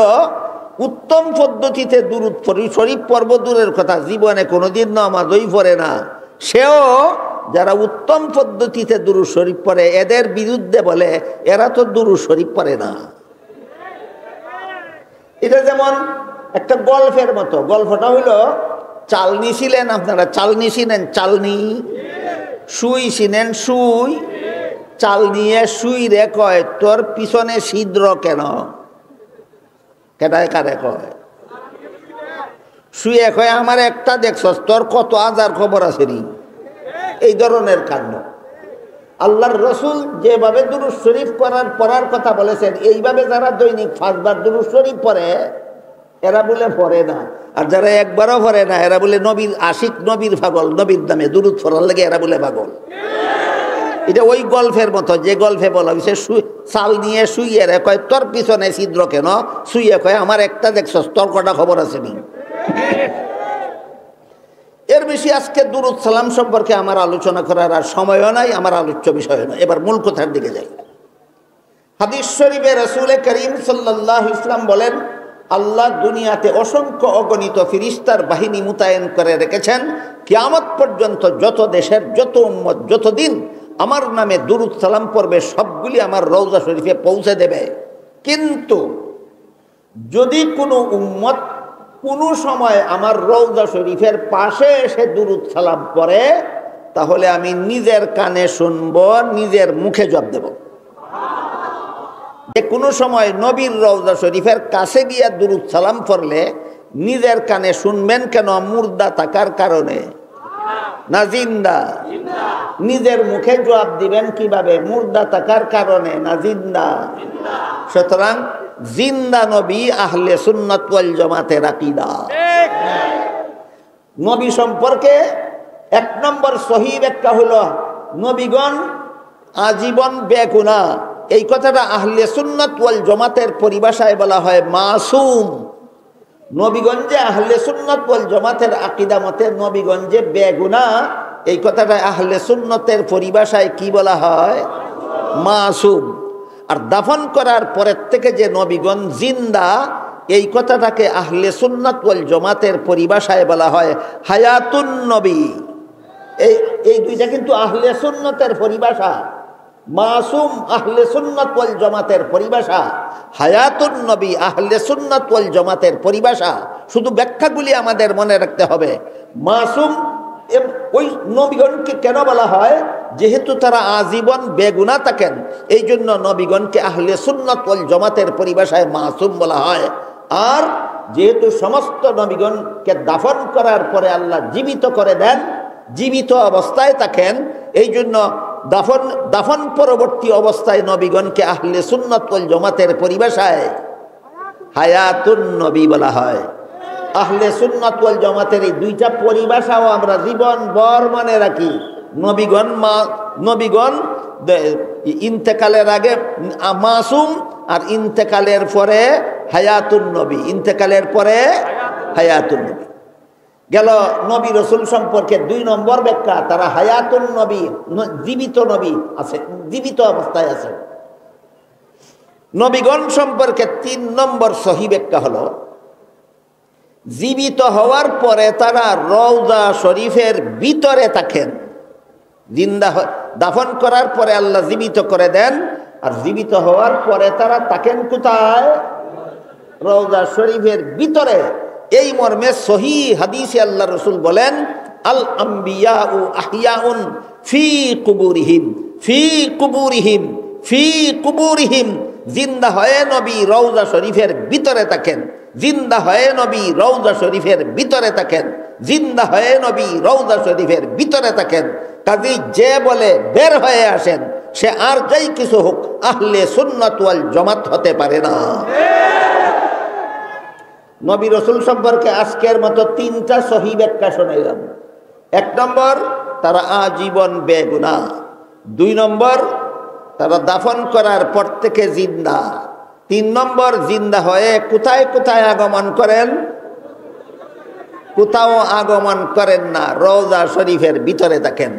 উত্তম পদ্ধতিতে দুরূদ শরীফ পড়ব দূরের কথা, জীবনে কোনোদিন নামাজই পড়ে না। সেও যারা উত্তম পদ্ধতিতে দুরূদ শরীফ পড়ে এদের বিরুদ্ধে বলে এরা তো দুরূদ শরীফ পড়ে না। এটা যেমন একটা গল্পের মতো। গল্পটা হইল, চালনি ছিলেন, আপনারা চালনি ছিলেন? চালনি, সুই ছিলেন? সুই, চাল নিয়ে সুই রে কয় তোর পিছনে ছিদ্র কেন? কেটায় কারে কয়? শুয়ে কয় আমার একটা দেখছস, তোর কত আজার খবর আছে নি। এই ধরনের কাণ্ড। আল্লাহর রাসূল যেভাবে দুরূদ শরীফ পড়ার কথা বলেছেন, এইভাবে যারা দৈনিক 5 বার দুরূদ শরীফ পড়ে এরা বলে পড়ে না। আর যারা একবারও পড়ে না এরা বলে নবীর আশিক, নবীর পাগল, নবীর নামে দুরূদ পড়ার লাগে এরা বলে পাগল। এটা ওই গল্পের মতো, যে গল্পে বলা হয়েছে চাল নিয়ে শুইয়ে রে কয় তোর পিছনে ছিদ্র কেন? শুইয়ে কয় আমার একটা দেখছস, তোর কটা খবর আছে নি। এর বেশি আজকে দুরূদ সালাম সম্পর্কে আমার আলোচনা করার আর সময়ও নাই, আমার আলোচ্য বিষয় নয়। এবার মূল কথার দিকে যাই। হাদিস শরীফে রাসূল করিম সাল্লাল্লাহু আলাইহি ওয়াসাল্লাম বলেন, আল্লাহ দুনিয়াতে অসংখ্য অগণিত ফিরিস্তার বাহিনী মোতায়েন করে রেখেছেন। কিয়ামত পর্যন্ত যত দেশের যত উম্মত যতদিন আমার নামে দুরূদ সালাম পড়বে সবগুলি আমার রওজা শরীফে পৌঁছে দেবে। কিন্তু যদি কোনো উম্মত কোনো সময় আমার রওজা শরীফের পাশে এসে দুরুদ সালাম করে, তাহলে আমি নিজের কানে শুনব, নিজের মুখে জবাব দেব। যে কোনো সময় নবীর রওজা শরীফের কাছে গিয়া দুরুদ সালাম পড়লে নিজের কানে শুনবেন কেন? মুর্দা থাকার কারণে না জিন্দা? নিজের মুখে জবাব দিবেন কিভাবে? মুর্দা থাকার কারণে না জিন্দা? সুতরাং জিন্দা নবী আহলে সুন্নাত ওয়াল জামাতের আকীদা। নবী সম্পর্কে এক নম্বর সহিহ ব্যাখ্যা হলো নবীগণ আজীবন বেগুনাহ। এই কথাটা আহলে সুন্নাত ওয়াল জামাতের পরিভাষায় বলা হয় মাসুম। নবীগঞ্জে আহলে সুন্নাত ওয়াল জামাতের আকীদা মতে নবীগঞ্জে বেগুনাহ, এই কথাটা আহলে সুন্নতের পরিভাষায় কি বলা হয়? মাসুম। আর দাফন করার পরের থেকে যে নবীগণ জিন্দা, এই কথাটাকে আহলে সুন্নাত ওয়াল জামাতের পরিভাষায় বলা হয় হায়াতুন নবী। এই দুইটা কিন্তু আহলে সুন্নতের পরিভাষা। মাসুম আহলে সুন্নাত ওয়াল জামাতের পরিভাষা, হায়াতুন নবী আহলে সুন্নাত ওয়াল জামাতের পরিভাষা। শুধু ব্যাখ্যাগুলি আমাদের মনে রাখতে হবে। মাসুম ওই নবীগণকে কেন বলা হয়? যেহেতু তারা আজীবন বেগুনাহ থাকেন, এই জন্য নবীগণকে আহলে সুন্নাত ওয়াল জামাতের পরিভাষায় মাসুম বলা হয়। আর যেহেতু সমস্ত নবীগণকে দাফন করার পরে আল্লাহ জীবিত করে দেন, জীবিত অবস্থায় থাকেন, এই জন্য দাফন পরবর্তী অবস্থায় নবীগণকে আহলে সুন্নাত ওয়াল জামাতের পরিভাষায় হায়াতুন নবী বলা হয়। আহলে সুন্নাত ওয়াল জামাতের এই দুইটা পরিভাষাও আমরা জীবন ভর মনে রাখি। নবীগণ ইন্তেকালের আগে মাসুম, আর ইন্তেকালের পরে হায়াতুন নবী। ইন্তেকালের পরে হায়াতুন নবী গেল। নবী রসুল সম্পর্কে 2 নম্বর ব্যাখ্যা, তারা হায়াতুন নবী, জীবিত নবী আছে, জীবিত অবস্থায় আছে। নবীগণ সম্পর্কে 3 নম্বর সহিহ ব্যাখ্যা হলো জীবিত হওয়ার পরে তারা রওজা শরীফের ভিতরে থাকেন। জিন্দা দাফন করার পরে আল্লাহ জীবিত করে দেন, আর জীবিত হওয়ার পরে তারা থাকেন কোথায়? রওজা শরীফের ভিতরে। এই মর্মে সহিহ হাদিসে আল্লাহ রসুল বলেন আল আম্বিয়াউ আহইয়াউন ফি কুবুরিহিম, ফি কুবুরিহিম, ফি কুবুরিহিম। জিন্দা হয়ে নবী রওজা শরীফের ভিতরে থাকেন, জিন্দা হয়ে নবী রওজা শরীফের ভিতরে থাকেন, জিন্দা হয়ে নবী রওজা শরীফের ভিতরে থাকেন। কাজী যে বলে বের হয়ে আসেন, সে আর যাই কিছু হোক আহলে সুন্নাত ওয়াল জামাত হতে পারে না। নবী রসুল সম্পর্কে আজকের মতো 3টা সহিহ ব্যাখ্যা শুনাইলাম। 1 নম্বর, তারা আজীবন বেগুনাহ। 2 নম্বর, তারা দাফন করার পর থেকে জিন্দা। 3 নম্বর, জিন্দা হয়ে কোথায় কোথায় আগমন করেন? কোথাও আগমন করেন না, রওজা শরীফের ভিতরে থাকেন।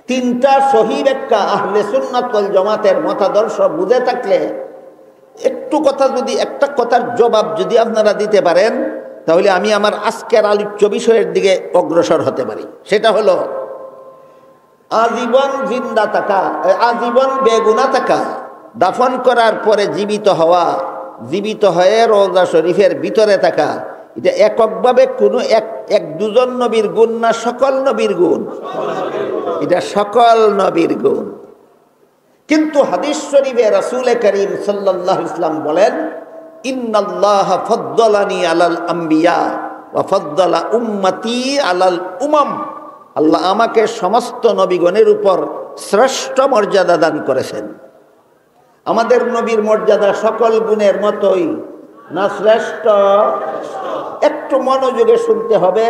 3টা সহিহ ব্যাখ্যা আহলে সুন্নাত ওয়াল জামাতের মতাদর্শ বুঝে থাকলে একটু কথা, যদি একটা কথার জবাব যদি আপনারা দিতে পারেন, তাহলে আমি আমার আজকের আলোচ্য বিষয়ের দিকে অগ্রসর হতে পারি। সেটা হলো আজীবন জিন্দা থাকা, আজীবন বেগুনাহ থাকা, দাফন করার পরে জীবিত হওয়া, জীবিত হয়ে রওজা শরীফের ভিতরে থাকা, এটা এককভাবে কোনো এক দুজন নবীর গুণ না, সকল নবীর গুণ? এটা সকল নবীর গুণ। কিন্তু হাদিস শরীফে রাসূল করিম সাল্লাল্লাহু আলাইহি ওয়াসাল্লাম বলেন ইন্নাল্লাহা ফাদ্দালানি আলাল আম্বিয়া ওয়া ফাদ্দালা উম্মতি আলাল উমাম। আল্লাহ আমাকে সমস্ত নবীগণের উপর শ্রেষ্ঠ মর্যাদা দান করেছেন। আমাদের নবীর মর্যাদা সকল গুণের মতোই না শ্রেষ্ঠ? একটু মনোযোগে শুনতে হবে,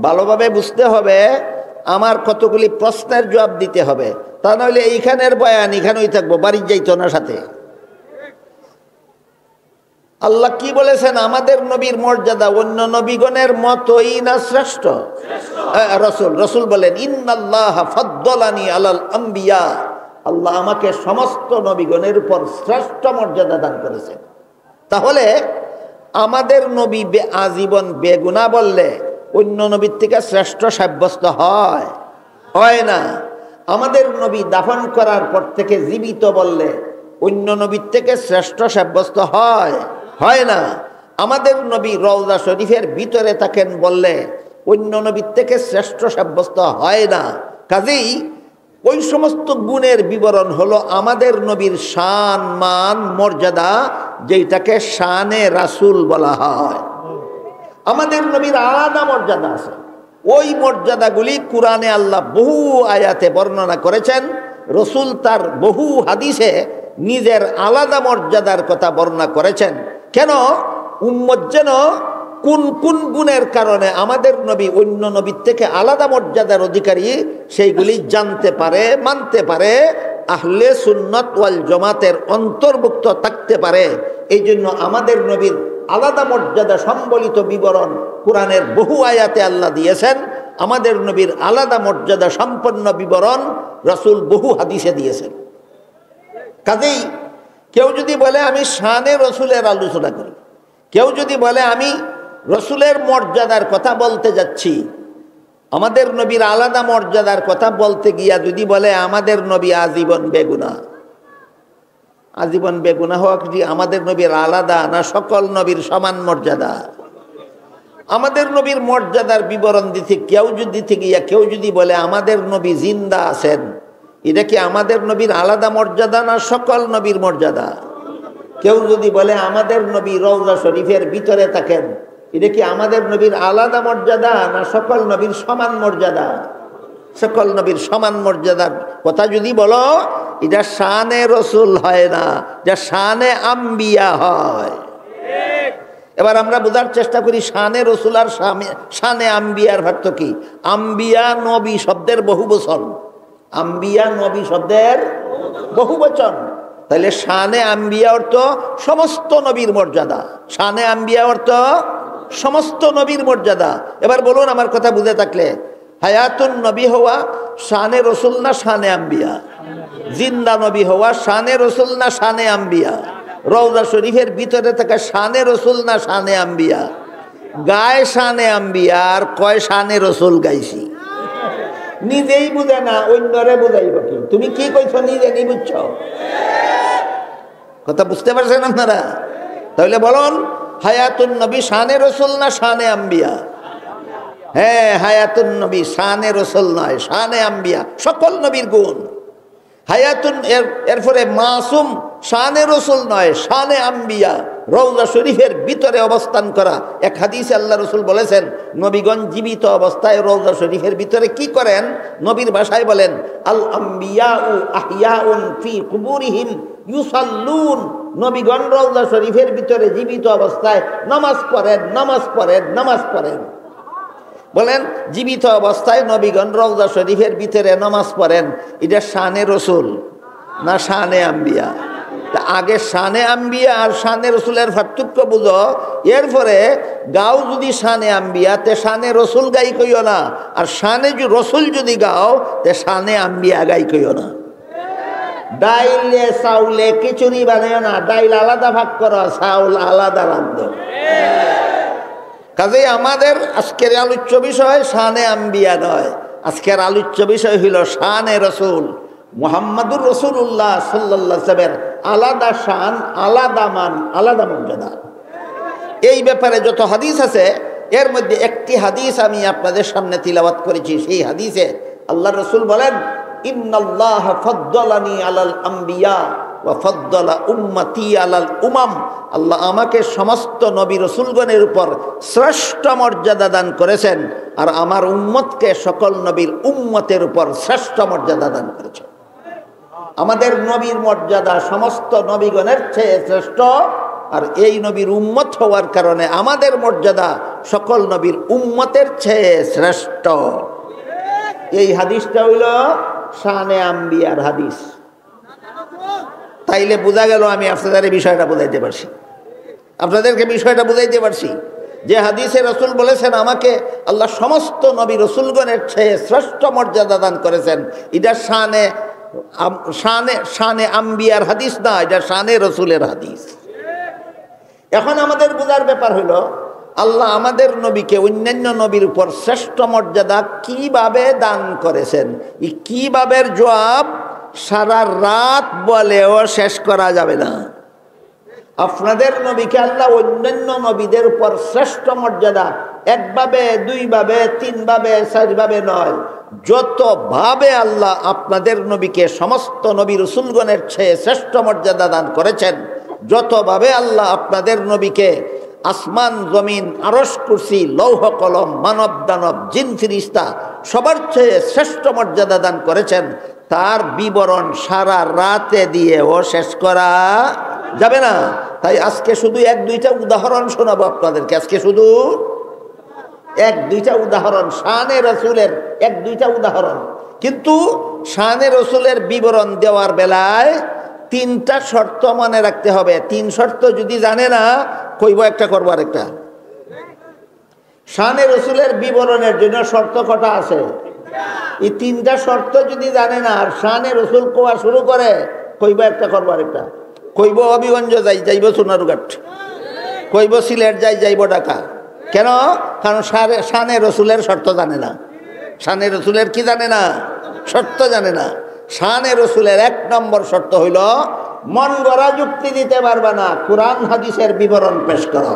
ভালোভাবে বুঝতে হবে, আমার কতগুলি প্রশ্নের জবাব দিতে হবে। তা নইলে এইখানের বয়ান এখানেই থাকবো, বাড়ি যাইতো না সাথে। আল্লাহ কি বলেছেন? আমাদের নবীর মর্যাদা অন্য নবীগণের মতোই না শ্রেষ্ঠ? রসুল বলেন ইন্নাল্লাহা ফাদ্দালানি আলাল আম্বিয়া, আল্লাহ আমাকে সমস্ত নবীগণের উপর শ্রেষ্ঠ মর্যাদা দান করেছেন। তাহলে আমাদের নবী আজীবন বেগুনাহ বললে অন্য নবীর থেকে শ্রেষ্ঠ সাব্যস্ত হয় না। আমাদের নবী দাফন করার পর থেকে জীবিত বললে অন্য নবীর থেকে শ্রেষ্ঠ সাব্যস্ত হয় না। আমাদের নবী রওজা শরীফের ভিতরে থাকেন বললে অন্য নবীর থেকে শ্রেষ্ঠ সাব্যস্ত হয় না। কাজেই ওই সমস্ত গুণের বিবরণ হলো আমাদের নবীর শান, মান, মর্যাদা, যেটাকে শানে রাসূল বলা হয়। আমাদের নবীর আলাদা মর্যাদা আছে। ওই মর্যাদাগুলি কোরআনে আল্লাহ বহু আয়াতে বর্ণনা করেছেন। রসুল তার বহু হাদিসে নিজের আলাদা মর্যাদার কথা বর্ণনা করেছেন। কেন? উম্মত যেন কোন কোন গুণের কারণে আমাদের নবী অন্য নবীর থেকে আলাদা মর্যাদার অধিকারী সেইগুলি জানতে পারে, মানতে পারে, আহলে সুন্নাত ওয়াল জামাতের অন্তর্ভুক্ত থাকতে পারে। এই জন্য আমাদের নবীর আলাদা মর্যাদা সম্বলিত বিবরণ কোরআনের বহু আয়াতে আল্লাহ দিয়েছেন। আমাদের নবীর আলাদা মর্যাদা সম্পন্ন বিবরণ রাসূল বহু হাদিসে দিয়েছেন। কাজেই কেউ যদি বলে আমি শানে রসুলের আলোচনা করি, কেউ যদি বলে আমি রসুলের মর্যাদার কথা বলতে যাচ্ছি, আমাদের নবীর আলাদা মর্যাদার কথা বলতে গিয়া যদি বলে আমাদের নবী আজীবন বেগুনাহ, আজীবন বেগুনাহ হওয়া কি আমাদের নবীর আলাদা না সকল নবীর সমান মর্যাদা? আমাদের নবীর মর্যাদার বিবরণ দিতে কেউ যদি বলে আমাদের নবী জিন্দা আছেন, এটা কি আমাদের নবীর আলাদা মর্যাদা না সকল নবীর মর্যাদা? কেউ যদি বলে আমাদের নবী রওজা শরীফের ভিতরে থাকেন, এটা কি আমাদের নবীর আলাদা মর্যাদা না সকল নবীর সমান মর্যাদা? সকল নবীর সমান মর্যাদার কথা যদি বলো, এটা শানে রসুল হয় না, যা শানে আম্বিয়া হয়। এবার আমরা বোঝার চেষ্টা করি শানে রসুল আর শানে আম্বিয়ার অর্থ কি। আম্বিয়া নবী শব্দের বহু বচন, আম্বিয়া নবী শব্দের বহু বচন। তাহলে শানে আম্বিয়া অর্থ সমস্ত নবীর মর্যাদা, শানে আম্বিয়া অর্থ সমস্ত নবীর মর্যাদা। এবার বলুন আমার কথা বুঝে থাকলে, হায়াতুন নবী হওয়া শানে রসুল না শানে আম্বিয়া? জিন্দা নবী হওয়া শানে রসুল না শানে আম্বিয়া? রওজা শরীফের ভিতরে থাকা শানে রসুল না শানে আম্বিয়া? গায়ে শানে আম্বিয়া আর কয় শানে রসুল গাইছি, নিজেই বুঝে না, অন্যরে বুঝাইব কি? তুমি কি কইছো নিজে নি বুঝছ? কথা বুঝতে পারছেন আপনারা? তাহলে বলুন হায়াতুন নবী শানে রসুল না শানে আম্বিয়া? হ্যাঁ, হায়াতুন নবী শানে রসুল নয়, শানে আম্বিয়া, সকল নবীর গুণ। হায়াতুন এরপরে মাসুম শানে রসুল নয়, শানে আম্বিয়া। রওজা শরীফের ভিতরে অবস্থান করা। এক হাদিসে আল্লাহ রসুল বলেছেন, নবীগণ জীবিত অবস্থায় রওজা শরীফের ভিতরে কি করেন? নবীর ভাষায় বলেন, আল আম্বিয়াউ আহিয়াউন ফি কুবুরিহিম ইউসাল্লুন। নবীগণ রওজা শরীফের ভিতরে জীবিত অবস্থায় নামাজ পড়েন, নামাজ পড়েন, নামাজ পড়েন। বলেন জীবিত অবস্থায় নবীগণ রওজা শরীফের ভিতরে নামাজ পড়েন, এটা শানে রসুল না শানে আম্বিয়া? আগে শানে আম্বিয়া আর শানে রসুলের পার্থক্য বুঝো। এরপরে গাও যদি শানে আম্বিয়া তে শানে রসুল গাই কইও না, আর শানে রসুল যদি গাও তে শানে আম্বিয়া গাই কইও না। ডাইলে চাউলে খিচুড়ি বানাইও না, ডাইল আলাদা ভাগ করো, চাউল আলাদা রান্ধো। কাজেই আমাদের আজকের আলোচ্য বিষয় শানে আম্বিয়া নয়, আজকের আলোচ্য বিষয় হইল শানে রসুল। মুহাম্মাদুর রাসূলুল্লাহ সাল্লাল্লাহু আলাইহি ওয়াসাল্লামের আলাদা শান, আলাদা মান, আলাদা মর্যাদা। এই ব্যাপারে যত হাদিস আছে, এর মধ্যে একটি হাদিস আমি আপনাদের সামনে তিলাওয়াত করেছি। সেই হাদিসে আল্লাহ রসুল বলেন, ইন্নাল্লাহ ফাদ্দালানি আলাল আম্বিয়া ওয়া ফাদ্দালা উম্মতি আলাল উমাম। আল্লাহ আমাকে সমস্ত নবী রসুলগণের উপর শ্রেষ্ঠ মর্যাদা দান করেছেন, আর আমার উম্মতকে সকল নবীর উম্মতের উপর শ্রেষ্ঠ মর্যাদা দান করেছেন। আমাদের নবীর মর্যাদা সমস্ত নবীগণের চেয়ে শ্রেষ্ঠ, আর এই নবীর উম্মত হওয়ার কারণে আমাদের মর্যাদা সকল নবীর উম্মতের চেয়ে শ্রেষ্ঠ। এই হাদিসটা হইল শানে আম্বিয়ার হাদিস। তাইলে বোঝা গেল, আমি আপনাদের বিষয়টা বুঝাইতে পারছি, আপনাদেরকে বিষয়টা বুঝাইতে পারছি যে হাদিসে রসুল বলেছেন আমাকে আল্লাহ সমস্ত নবী রসুলগণের চেয়ে শ্রেষ্ঠ মর্যাদা দান করেছেন। এটা শানে শানে আম্বিয়ার হাদিস না, এটা শানে রসুলের হাদিস। এখন আমাদের বোঝার ব্যাপার হলো, আল্লাহ আমাদের নবীকে অন্যান্য নবীর উপর শ্রেষ্ঠ মর্যাদা কিভাবে দান করেছেন। এই কিভাবের জবাব সারা রাত বলেও শেষ করা যাবে না। আপনাদের নবীকে আল্লাহ অন্যান্য নবীদের উপর শ্রেষ্ঠ মর্যাদা, একভাবে, দুইভাবে, তিনভাবে, চারভাবে নয়, যতভাবে আল্লাহ আপনাদের নবীকে সমস্ত নবী রসুলগণের চেয়ে শ্রেষ্ঠ মর্যাদা দান করেছেন, যতভাবে আল্লাহ আপনাদের নবীকে আসমান, জমিন, আরশ, কুরসি, লৌহ কলম, মানব দানব, জিন ফিরিস্তা সবার চেয়ে শ্রেষ্ঠ মর্যাদা দান করেছেন, তার বিবরণ সারা রাতে দিয়েও শেষ করা যাবে না। তাই আজকে শুধু এক দুইটা উদাহরণ শোনাবো আপনাদেরকে। আজকে শুধু এক দুইটা উদাহরণ, শানে রসুলের এক দুইটা উদাহরণ। কিন্তু শানে রসুলের বিবরণ দেওয়ার বেলায় তিনটা শর্ত মনে রাখতে হবে। তিন শর্ত যদি জানে না, কইব একটা করবো আরেকটা। শানে রসুলের বিবরণের জন্য শর্ত কটা আছে? এই তিনটা শর্ত যদি জানে না আর শানে রসুল কোয়া শুরু করে, কইব একটা করবো আরেকটা। কইব হবিগঞ্জ যাইব সোনারুঘাট, কইব সিলেট যাইব ঢাকা। কেন? কারণ শানে রসুলের শর্ত জানে না। শানে রসুলের কি জানে না? শর্ত জানে না। শানে রসুলের এক নম্বর শর্ত হইল, মন গড়া যুক্তি দিতে পারবে না, কোরআন হাদিসের বিবরণ পেশ করো।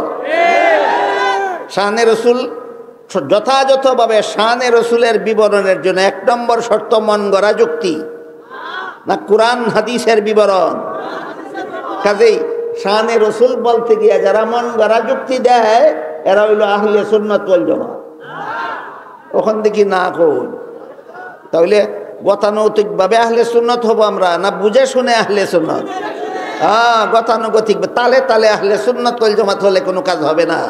শানে রসুল যথাযথভাবে শানে রসুলের বিবরণের জন্য এক নম্বর শর্ত মন গড়া যুক্তি না কোরআন হাদিসের বিবরণ। কাজেই শানে রসুল বলতে গিয়ে যারা মন গড়া যুক্তি দেয়, এরা হইল আহলে সুন্নাত ওয়াল জামাত। ওখান থেকে না কোন তাহলে গতানুগতিকভাবে আহলে সুন্নাত হব আমরা, না বুঝে শুনে আহলে সুন্নাত? গতানুগতিক তালে তালে আহলে সুন্নাত ওয়াল জামাত হলে কোনো কাজ হবে না।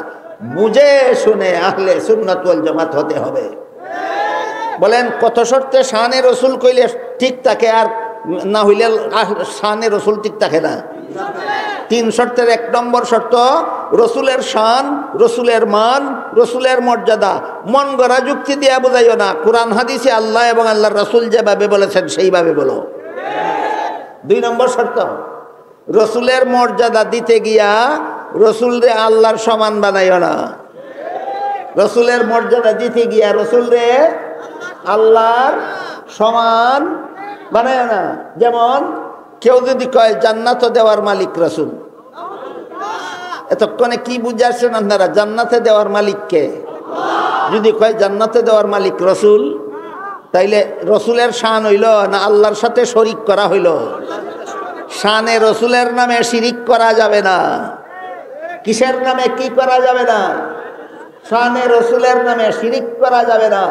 বুঝে শুনে আহলে সুন্নাত ওয়াল জামাত হতে হবে। বলেন কত শর্তে শানে রসুল কইলে ঠিক থাকে, আর না হইলে শানে রসুল ঠিক থাকে না? তিন শর্তের এক নম্বর শর্ত, রসুলের শান, রসুলের মান, রসুলের মর্যাদা মন গড়া যুক্তি দিয়ে বোঝাইও না। কোরআন হাদিসে আল্লাহ এবং আল্লাহর রসুল যেভাবে বলেছেন সেইভাবে বলো। দুই নম্বর শর্ত, রসুলের মর্যাদা দিতে গিয়া রসুলরে আল্লাহর সমান বানাইও না। রসুলের মর্যাদা দিতে গিয়া রসুলরে আল্লাহর সমান বানাইও না। যেমন কেউ যদি কয় জান্নাত দেওয়ার মালিক রসুল, এতক্ষণে কি বুঝাচ্ছেন আপনারা? জান্নাতে দেওয়ার মালিককে যদি কয় জান্নাতে দেওয়ার মালিক রসুল, তাইলে রসুলের শান হইল না আল্লাহর সাথে শরিক করা হইল? শানে রসুলের নামে শিরিক করা যাবে না। কিসের নামে কি করা যাবে না? শানে রসুলের নামে শিরিক করা যাবে না।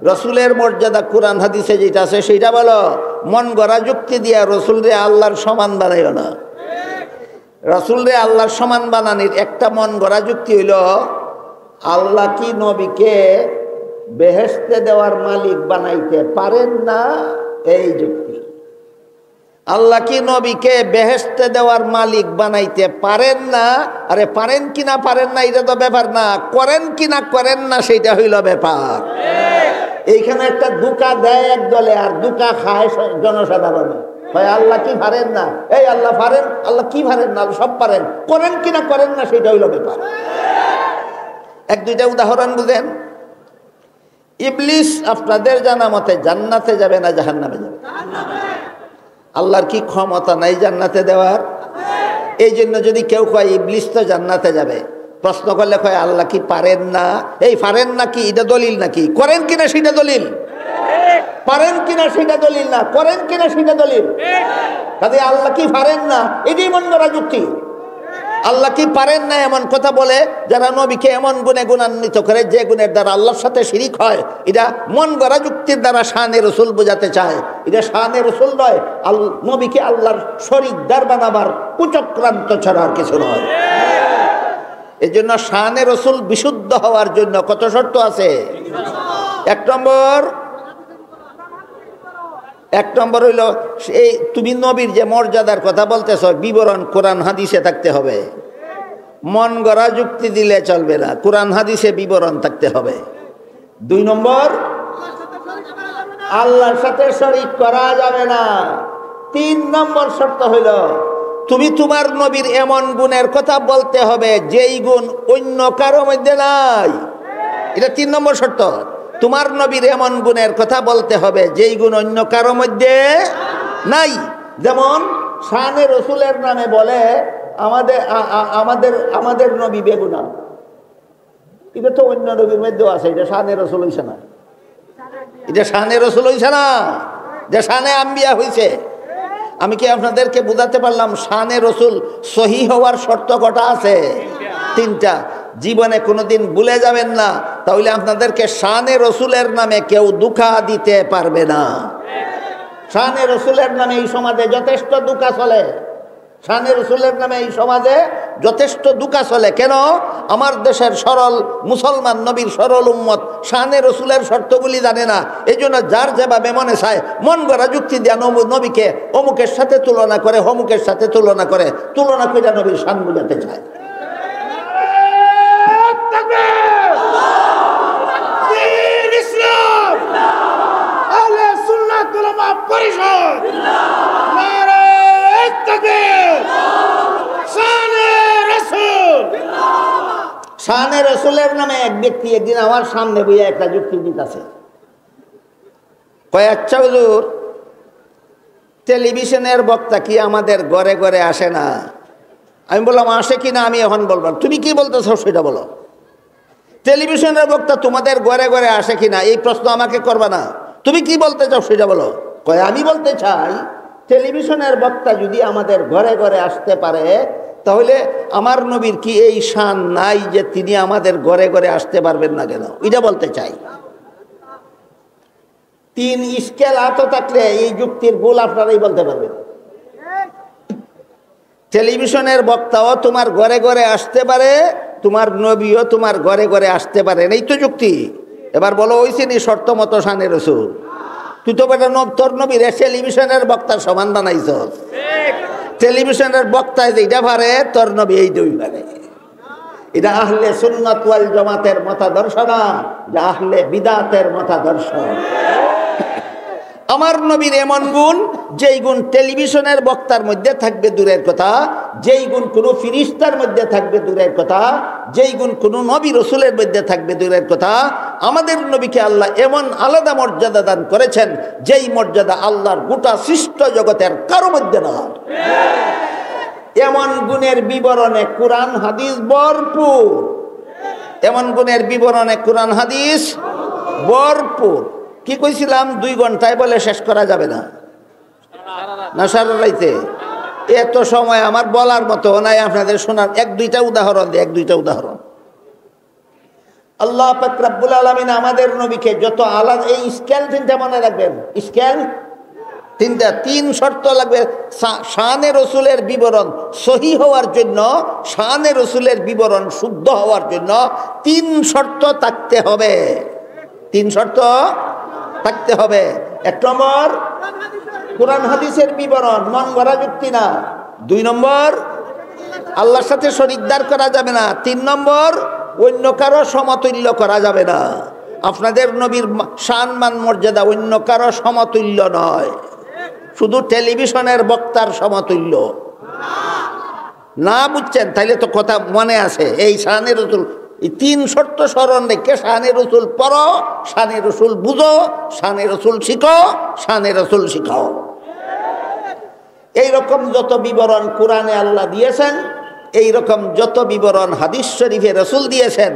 রসুলের মর্যাদা কোরআন হাদিসে যেটা আছে সেইটা বলো। মন গড়া যুক্তি দিয়া রসুলরে আল্লাহর সমান বানাইও না। রসুলরে আল্লাহর সমান বানানির একটা মন গড়া যুক্তি হইল, আল্লাহ কি নবীকে বেহেশতে দেওয়ার মালিক বানাইতে পারেন না? এই যুক্তি। আল্লাহ কি নবীকে বেহেশতে দেওয়ার মালিক বানাইতে পারেন না? আরে পারেন কি না পারেন না এটা তো ব্যাপার না, করেন কি না করেন না সেইটা হইল ব্যাপার। এইখানে একটা দুকা দেয় এক দলে আর দুকা খায় জনসাধারণে। ভাই আল্লাহ কি পারেন না? এই আল্লাহ পারেন। আল্লাহ কি পারেন না? সব পারেন। করেন কি না করেন না সেটা হইল ব্যাপার। এক দুইটা উদাহরণ বুঝেন। ইবলিস আপনাদের জানা মতে জান্নাতে যাবে না জাহান্নামে যাবে? আল্লাহর কি ক্ষমতা নাই জান্নাতে দেওয়ার? এই জন্য যদি কেউ কয় ইবলিস তো জান্নাতে যাবে, প্রশ্ন করলে কয় আল্লাহ কি পারেন না? এই পারেন না কি এটা দলিল নাকি? করেন কিনা সেটা দলিল। পারেন কিনা সেটা দলিল না, করেন কিনা সেটা দলিল। কাজে আল্লাহ কি পারেন না এটাই মন গড়া যুক্তি। আল্লাহ কি পারেন না এমন কথা বলে যারা নবীকে এমন গুণে গুণান্বিত করে যে গুণের দ্বারা আল্লাহর সাথে শিরিক হয়, এটা মন গড়া যুক্তির দ্বারা শানে রসুল বোঝাতে চায়। এটা শানে রসুল নয়, নবীকে আল্লাহর শরিকদার বানাবার কুচক্রান্ত ছাড়া আর কিছু নয়। এই জন্য শানে রসুল বিশুদ্ধ হওয়ার জন্য কত শর্ত আছে? এক নম্বর হইল এই তুমি নবীর যে মর্যাদার কথা বলতেছ বিবরণ কোরআন হাদিসে থাকতে হবে। মন গড়া যুক্তি দিলে চলবে না, কোরআন হাদিসে বিবরণ থাকতে হবে। দুই নম্বর, আল্লাহর সাথে শরীক করা যাবে না। তিন নম্বর শর্ত হইল তুমি তোমার নবীর এমন গুণের কথা বলতে হবে যেই গুণ অন্য কারো মধ্যে নাই। এটা তিন নম্বর শর্ত। তোমার নবীর এমন গুণের কথা বলতে হবে যেই গুণ অন্য কারো মধ্যে নাই। যেমন শানে রসুলের নামে বলে আমাদের আমাদের আমাদের নবী বেগুনা, এটা তো অন্য নবীর মধ্যেও আছে। এটা শানে রসুল হইছে না, এটা শানে রসুল হইছে না, যে শানে আম্বিয়া হইছে। আমি কি আপনাদেরকে বুঝাতে পারলাম? শানে রসুল সহি হওয়ার শর্ত কটা আছে? 3টা। জীবনে কোনোদিন ভুলে যাবেন না, তাহলে আপনাদেরকে শানে রসুলের নামে কেউ দুঃখা দিতে পারবে না। শানে রসুলের নামে এই সমাজে যথেষ্ট দুঃখা চলে, শানে রসুলের নামে এই সমাজে যথেষ্ট দুঃখা চলে। কেন? আমার দেশের সরল মুসলমান নবীর সরল উম্মত শানে রসুলের শর্তগুলি জানে না। এই জন্য যার যেভাবে মনে চায় মন গড়া যুক্তি দেয়া নবীকে অমুকের সাথে তুলনা করে, হমুকের সাথে তুলনা করে, তুলনা করে নবীর শান বুঝাতে চায়। শানে রসুলের নামে এক ব্যক্তি একদিন আমার সামনে বইয়া একটা যুক্তি দিতেছে, কয় আচ্ছা হুজুর, টেলিভিশনের বক্তা কি আমাদের ঘরে ঘরে আসে না? আমি বললাম আসে কি না আমি এখন বলবো, তুমি কি বলতেছো সেটা বলো। টেলিভিশনের বক্তা তোমাদের ঘরে ঘরে আসে কি না এই প্রশ্ন আমাকে করবা না, তুমি কি বলতে চাও সেটা বলো। কয় আমি বলতে চাই, টেলিভিশনের বক্তা যদি আমাদের ঘরে ঘরে আসতে পারে, তাহলে আমার নবীর কি এই শান নাই যে তিনি আমাদের ঘরে ঘরে আসতে পারবেন না কেন? এটা বলতে চাই। 3 স্কেল আত থাকলে এই যুক্তির ভুল আপনারাই বলতে পারবেন। টেলিভিশনের বক্তাও তোমার ঘরে ঘরে আসতে পারে, তোমার নবীও তোমার ঘরে ঘরে আসতে পারেন, এই তো যুক্তি। এবার বলো হইছে নি শর্ত মতো শানে রসুল? তুই তো বেটা তোর নবীর টেলিভিশনের বক্তার সমান বানাইছ। টেলিভিশনের বক্তায় যেটা পারে তোর নবী এই দুই পারে। এটা আহলে সুন্নাত ওয়াল জামাতের মতাদর্শ না, যা আহলে বিদাতের মতাদর্শ। আমার নবীর এমন গুণ, যেই গুণ টেলিভিশনের বক্তার মধ্যে থাকবে দূরের কথা, যেই গুণ কোনো ফিরিস্তার মধ্যে থাকবে দূরের কথা, যেই গুণ কোনো নবী রসুলের মধ্যে থাকবে দূরের কথা, আমাদের নবীকে আল্লাহ এমন আলাদা মর্যাদা দান করেছেন, যেই মর্যাদা আল্লাহর গোটা সৃষ্ট জগতের কারো মধ্যে না। এমন গুণের বিবরণে কোরআন হাদিস ভরপুর, এমন গুণের বিবরণে কোরআন হাদিস ভরপুর। কি কইছিলাম? 2 ঘন্টায় বলে শেষ করা যাবে না, না সারা রাইতে? এত সময় আমার বলার মতো নাই, আপনাদের শোনার 1-2টা উদাহরণ দিই, 1-2টা উদাহরণ। আল্লাহ পাক রব্বুল আলামিন আমাদের নবীকে যত আলাদা, এই স্কেল 3টা মনে রাখবেন, স্কেল 3টা, 3 শর্ত লাগবে শানে রসুলের বিবরণ সহি হওয়ার জন্য, শানে রসুলের বিবরণ শুদ্ধ হওয়ার জন্য 3 শর্ত থাকতে হবে। 3 শর্ত থাকতে হবে। 1 নম্বর কোরআন হাদিসের বিবরণ, মন গড়া যুক্তি না। 2 নম্বর আল্লাহর সাথে শরীকদার করা যাবে না। 3 নম্বর অন্য কারো সমতুল্য করা যাবে না। আপনাদের নবীর শান মান মর্যাদা অন্য কারো সমতুল্য নয়, শুধু টেলিভিশনের বক্তার সমতুল্য না। বুঝছেন? তাইলে তো কথা মনে আছে। এই শানে রসুল, এই 3 শর্ত স্মরণ রেখে শানে রসুল পড়ো, শানে রসুল বুঝো, শানে রসুল শিখো, শানে রসুল শিখাও। এইরকম যত বিবরণ কোরআনে আল্লাহ দিয়েছেন, এইরকম যত বিবরণ হাদিস শরীফে রসুল দিয়েছেন,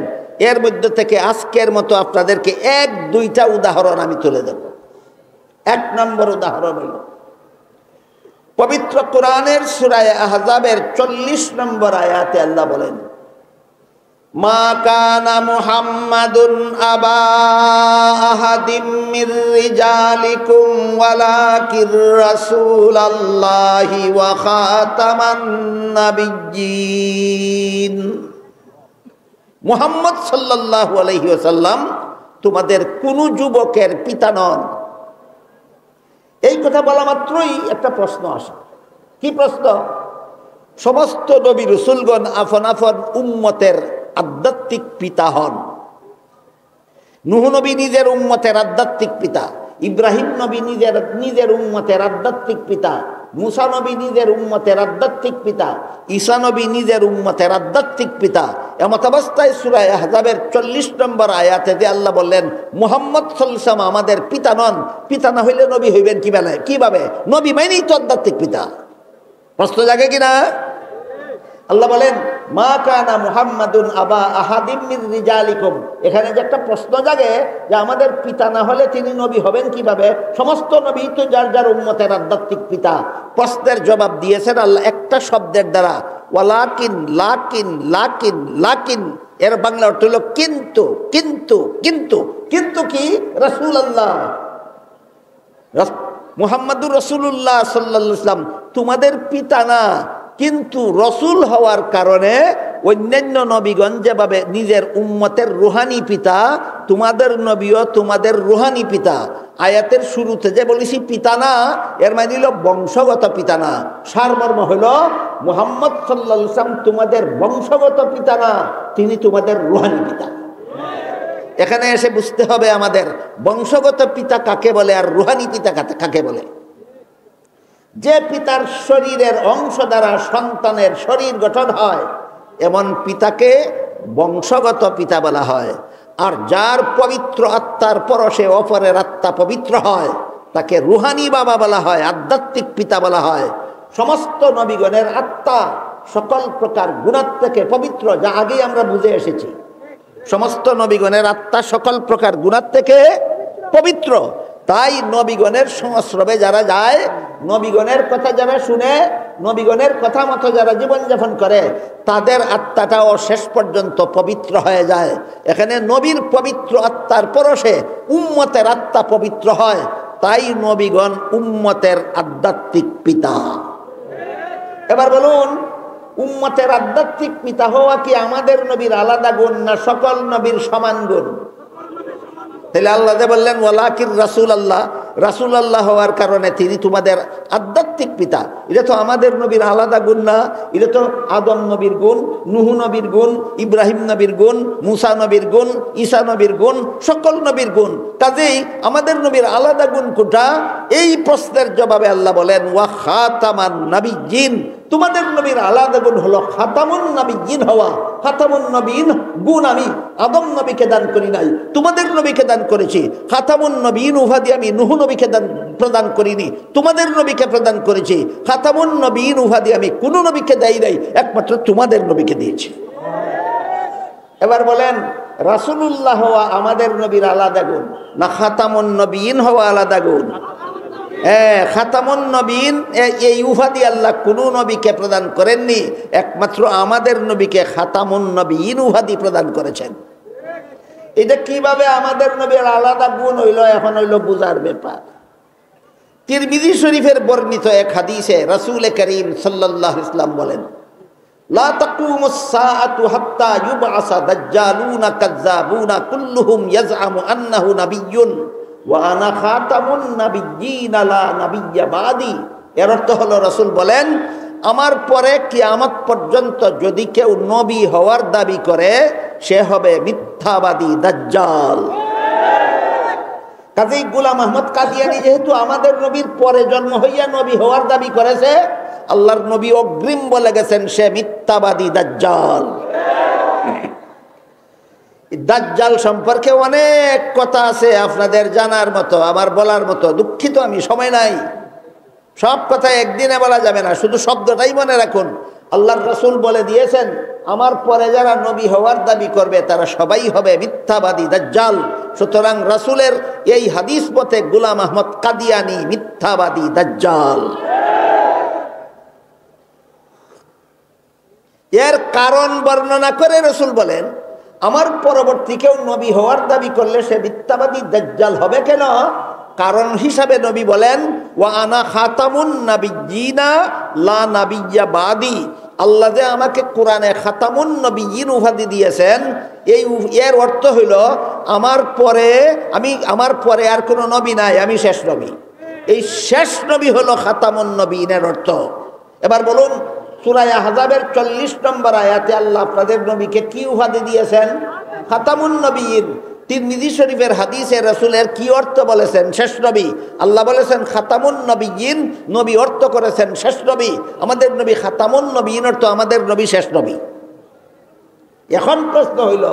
এর মধ্যে থেকে আজকের মতো আপনাদেরকে 1-2টা উদাহরণ আমি তুলে দেব। 1 নম্বর উদাহরণ হল পবিত্র কোরআনের সূরা আহজাবের 40 নম্বর আয়াতে আল্লাহ বলেন, মা কানা মুহাম্মাদুন আবা আহাদিম মির রিজালিকুম ওয়ালাকির রাসূলুল্লাহি ওয়া খাতামান নাবিয়্যিন। মুহাম্মদ সাল্লাল্লাহু আলাইহি ওয়াসাল্লাম তোমাদের কোন যুবকের পিতা নন। এই কথা বলা মাত্রই একটা প্রশ্ন আসে। কি প্রশ্ন? সমস্ত নবী রাসূলগণ আপন আপন উম্মতের আধ্যাত্মিক পিতা হন। নূহ নবী নিজের উম্মতের আধ্যাত্মিক পিতা, ইব্রাহিম নবী নিজের উম্মতের আধ্যাত্মিক পিতা, মুসা নবী নিজের উম্মতের আধ্যাত্মিক পিতা, ঈসা নবী নিজের উম্মতের আধ্যাত্মিক পিতা। এমত অবস্থায় সূরা আহজাবের 40 নম্বর আয়াতে যে আল্লাহ বললেন মুহাম্মদ সাল্লাল্লাহু আলাইহি ওয়াসাল্লাম আমাদের পিতা নন। পিতা না হইলে নবী হইবেন কিভাবে? নবী মানেই তো আধ্যাত্মিক পিতা। প্রশ্ন জাগে কিনা? আল্লাহ বলেন মা কানা মুহাম্মাদুন আবা আহাদিম মির রিজালিকুম। এখানে যে একটা প্রশ্ন জাগে যে আমাদের পিতা না হলে তিনি নবী হবেন কিভাবে? সমস্ত নবী তো যার যার উম্মতের আধ্যাত্মিক পিতা। প্রশ্নের জবাব দিয়েছেন আল্লাহ একটা শব্দের দ্বারা, ওয়ালাকিন, লাকিন, লাকিন, লাকিন। এর বাংলা অর্থ হলো কিন্তু, কিন্তু, কিন্তু। কিন্তু কি? রাসূলুল্লাহ মুহাম্মাদুর রাসূলুল্লাহ সাল্লাল্লাহু আলাইহি ওয়াসাল্লাম তোমাদের পিতা না, কিন্তু রসুল হওয়ার কারণে অন্যান্য নবীগণ যেভাবে নিজের উম্মতের রুহানি পিতা, তোমাদের নবীও তোমাদের রুহানি পিতা। আয়াতের শুরুতে যে বলেছি পিতা না, এর মানে হলো বংশগত পিতা না। সারমর্ম হইল মুহাম্মদ সাল্লাল্লাহু আলাইহি ওয়াসাল্লাম তোমাদের বংশগত পিতা না, তিনি তোমাদের রুহানি পিতা। এখানে এসে বুঝতে হবে আমাদের বংশগত পিতা কাকে বলে আর রুহানি পিতা কাকে বলে। যে পিতার শরীরের অংশ দ্বারা সন্তানের শরীর গঠন হয়, এমন পিতাকে বংশগত পিতা বলা হয়। আর যার পবিত্র আত্মার পরশে অপরের আত্মা পবিত্র হয়, তাকে রুহানি বাবা বলা হয়, আধ্যাত্মিক পিতা বলা হয়। সমস্ত নবীগণের আত্মা সকল প্রকার গুনাহ থেকে পবিত্র, যা আগেই আমরা বুঝে এসেছি। সমস্ত নবীগণের আত্মা সকল প্রকার গুনাহ থেকে পবিত্র। তাই নবীগণের সংস্রবে যারা যায়, নবীগণের কথা যারা শুনে, নবীগণের কথা মতো যারা জীবনযাপন করে, তাদের আত্মাটাও শেষ পর্যন্ত পবিত্র হয়ে যায়। এখানে নবীর পবিত্র আত্মার পরশে উম্মতের আত্মা পবিত্র হয়। তাই নবীগণ উম্মতের আধ্যাত্মিক পিতা। এবার বলুন, উম্মতের আধ্যাত্মিক পিতা হওয়া কি আমাদের নবীর আলাদা গুণ না সকল নবীর সমান গুণ? তাহলে আল্লাহ বললেন ওয়ালাকিন রাসূলুল্লাহ, রাসূলুল্লাহ হওয়ার কারণে তিনি তোমাদের আধ্যাত্মিক পিতা। এটা তো আমাদের নবীর আলাদা গুণ না, এটা তো আদম নবীর গুণ, নূহ নবীর গুণ, ইব্রাহিম নবীর গুণ, মুসা নবীর গুণ, ঈসা নবীর গুণ, সকল নবীর গুণ। কাজেই আমাদের নবীর আলাদা গুণ কোনটা? এই প্রশ্নের জবাবে আল্লাহ বলেন ওয়া খাতামান নাবিয়্যিন, তোমাদের নবীর আলাদা গুণ হলো খাতামুন নবিয়্যিন হওয়া। খাতামুন নবীন গুণ আমি আদম নবীকে দান করি নাই, তোমাদের নবীকে দান করেছি। খাতামুন নবীন উপাধি আমি নূহ নবীকে প্রদান করিনি, তোমাদের নবীকে প্রদান করেছি। খাতামুন নবীন উপাধি আমি কোনো নবীকে দেই নাই, একমাত্র তোমাদের নবীকে দিয়েছি। এবার বলেন রাসূলুল্লাহ হওয়া আমাদের নবীর আলাদা গুণ না খাতামুন নবীন হওয়া আলাদা গুণ? খাতামুন নবীন এই উপাধি আল্লাহ কোনো নবীকে প্রদান করেননি, একমাত্র আমাদের নবীকে খাতামুন নবীন উপাধি প্রদান করেছেন। এটা কিভাবে আমাদের নবীর আলাদা গুণ হইল, এখন হইল বুঝার ব্যাপার। তিরমিজি শরীফের বর্ণিত এক হাদিসে রাসূল করিম সাল্লাল্লাহু আলাইহি ওয়াসাল্লাম বলেন লা তাকুমুস সাআতু হাত্তা ইউবআসা দাজ্জালুনা কাযযাবুনা কুল্লুহুম ইয়াজআমু আন্নাহু নাবিয়্যুন ওয়া আনা খাতামুন নাবিয়্যিন লা নাবিয়্যা বাদি। এর অর্থ হলো রাসূল বলেন আমার পরে কিয়ামত পর্যন্ত যদি কেউ নবী হওয়ার দাবি করে, সে হবে মিথ্যাবাদী, দাজ্জাল। কাজেই গোলাম আহমদ কাদিয়ানী যেহেতু আমাদের নবীর পরে জন্ম হইয়া নবী হওয়ার দাবি করেছে, আল্লাহর নবী অগ্রিম বলে গেছেন সে মিথ্যাবাদী, দাজ্জাল। দাজ্জাল সম্পর্কে অনেক কথা আছে আপনাদের জানার মতো, আমার বলার মতো। দুঃখিত আমি, সময় নাই, সব কথা একদিনে বলা যাবে না, শুধু শব্দটাই মনে রাখুন। আল্লাহর রাসূল বলে দিয়েছেন আমার পরে যারা নবী হওয়ার দাবি করবে তারা সবাই হবে মিথ্যাবাদী, দাজ্জাল। সুতরাং রাসূলের এই হাদিস মতে গোলাম আহমদ কাদিয়ানী মিথ্যাবাদী, দাজ্জাল। এর কারণ বর্ণনা করে রাসূল বলেন আমার পরবর্তী কেউ নবী হওয়ার দাবি করলে সে মিথ্যাবাদী, দাজ্জাল হবে। কেন? কারণ হিসাবে নবী বলেন ওয়া আনা খাতামুন নাবিয়্যিনা লা নাবিয়্যা বাদি। আল্লাহ যে আমাকে কোরআনে খাতামুন নবিয়্যিন উপাধি দিয়েছেন, এর অর্থ হইল আমার পরে আর কোনো নবী নাই, আমি শেষ নবী। এই শেষ নবী হলো খাতামুন নবিয়্যিনের অর্থ। এবার বলুন সূরা আহজাবের 40 নম্বর আয়াতে আল্লাহ আপনাদের নবীকে কি উপাধি দিয়েছেন? খাতামুন নবিয়্যিন। তিরমিজি শরীফের হাদিসে রাসূলের কি অর্থ বলেছেন? শেষ নবী। আল্লাহ বলেছেন খাতামুন নবিয়্যিন, নবী অর্থ করেছেন শেষ নবী। আমাদের নবী খাতামুন নবিয়্যিন অর্থ আমাদের নবী শেষ নবী। এখন প্রশ্ন হইল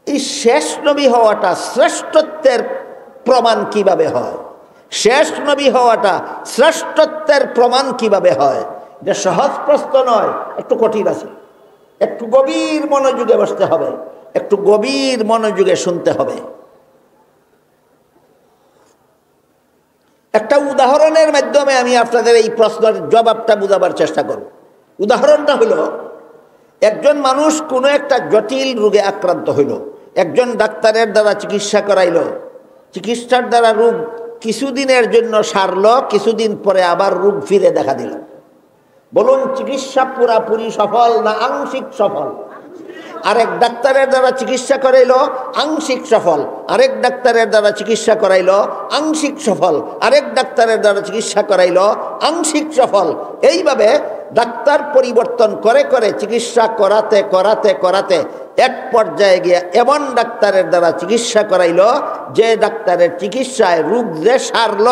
এই শেষ নবী হওয়াটা শ্রেষ্ঠত্বের প্রমাণ কিভাবে হয়? শেষ নবী হওয়াটা শ্রেষ্ঠত্বের প্রমাণ কিভাবে হয়? যে সহজ প্রশ্ন নয়, একটু কঠিন আছে। একটু গভীর মনোযোগে বসতে হবে, একটু গভীর মনোযোগে শুনতে হবে। একটা উদাহরণের মাধ্যমে আমি আপনাদের এই প্রশ্নের জবাবটা বোঝাবার চেষ্টা করব। উদাহরণটা হলো, একজন মানুষ কোনো একটা জটিল রোগে আক্রান্ত হইল, একজন ডাক্তারের দ্বারা চিকিৎসা করাইল, চিকিৎসার দ্বারা রোগ কিছুদিনের জন্য সারল, কিছুদিন পরে আবার রোগ ফিরে দেখা দিল। বলুন, চিকিৎসা পুরাপুরি সফল না আংশিক সফল? আরেক ডাক্তারের দ্বারা চিকিৎসা করাইল, আংশিক সফল। আরেক ডাক্তারের দ্বারা চিকিৎসা করাইল, আংশিক সফল। আরেক ডাক্তারের দ্বারা চিকিৎসা করাইল, আংশিক সফল। এইভাবে ডাক্তার পরিবর্তন করে করে চিকিৎসা করাতে করাতে করাতে এক পর্যায়ে গিয়ে এমন ডাক্তারের দ্বারা চিকিৎসা করাইল যে ডাক্তারের চিকিৎসায় রোগ যে সারল,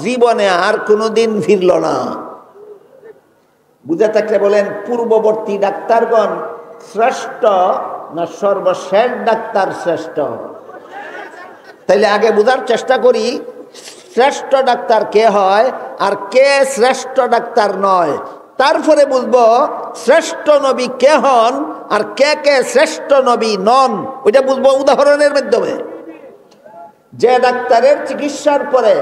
জীবনে আর কোনোদিন ফিরল না। বুঝে থাকলে বলেন, পূর্ববর্তী ডাক্তারগণ শ্রেষ্ঠ না সর্বশেষ ডাক্তার শ্রেষ্ঠ? তাইলে আগে বোঝার চেষ্টা করি শ্রেষ্ঠ ডাক্তার কে হয় আর কে শ্রেষ্ঠ ডাক্তার নয়। তারপরে বুঝবো শ্রেষ্ঠ নবী কে হন আর কে কে শ্রেষ্ঠ নবী নন, ওইটা বুঝবো উদাহরণের মাধ্যমে। যে ডাক্তারের চিকিৎসার পরে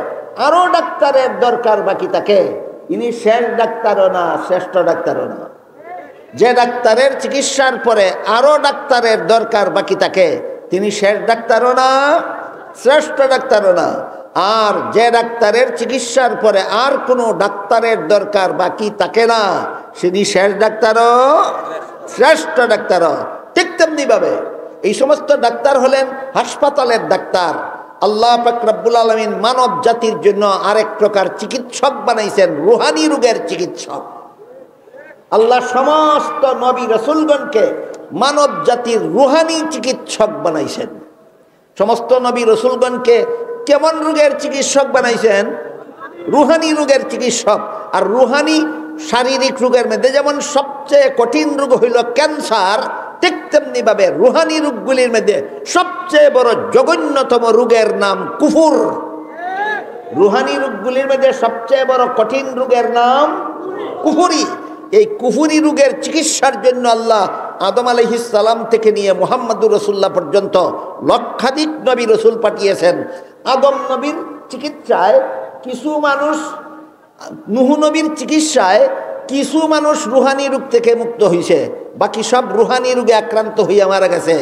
আরো ডাক্তারের দরকার বাকি থাকে, ইনি শেষ ডাক্তারও না, শ্রেষ্ঠ ডাক্তারও না। যে ডাক্তারের চিকিৎসার পরে আরো ডাক্তারের দরকার বাকি থাকে, তিনি শেষ ডাক্তারও না, শ্রেষ্ঠ ডাক্তারও না। আর যে ডাক্তারের চিকিৎসার পরে আর কোনো ডাক্তারের দরকার বাকি থাকে না, তিনি শেষ ডাক্তারও, শ্রেষ্ঠ ডাক্তারও। ঠিক তেমনি ভাবে এই সমস্ত ডাক্তার হলেন হাসপাতালের ডাক্তার। আল্লাহ পাক রব্বুল আলামিন মানব জাতির জন্য আরেক প্রকার চিকিৎসক বানাইছেন, রুহানি রোগের চিকিৎসক। আল্লাহ সমস্ত নবী রসুলগণকে মানব জাতির রুহানি চিকিৎসক বানাইছেন। সমস্ত নবী রসুলগণকে কেমন রোগের চিকিৎসক বানাইছেন? রুহানি রোগের চিকিৎসক। আর রুহানি শারীরিক রোগের মধ্যে যেমন সবচেয়ে কঠিন রোগ হইল ক্যান্সার, ঠিক তেমনি ভাবে রুহানি রোগগুলির মধ্যে সবচেয়ে বড় জঘন্যতম রোগের নাম কুফুর। রুহানি রোগগুলির মধ্যে সবচেয়ে বড় কঠিন রোগের নাম কুফুরি। এই কুফুরি রোগের চিকিৎসার জন্য আল্লাহ আদম আলাইহিস সালাম থেকে নিয়ে মুহাম্মদুর রাসূলুল্লাহ পর্যন্ত লক্ষাধিক নবী রসুল পাঠিয়েছেন। আদম নবীর চিকিৎসায় কিছু মানুষ, নূহ নবীর চিকিৎসায় কিছু মানুষ রুহানি রোগ থেকে মুক্ত হয়েছে, বাকি সব রুহানি রোগে আক্রান্ত হইয়া মারা গেছে।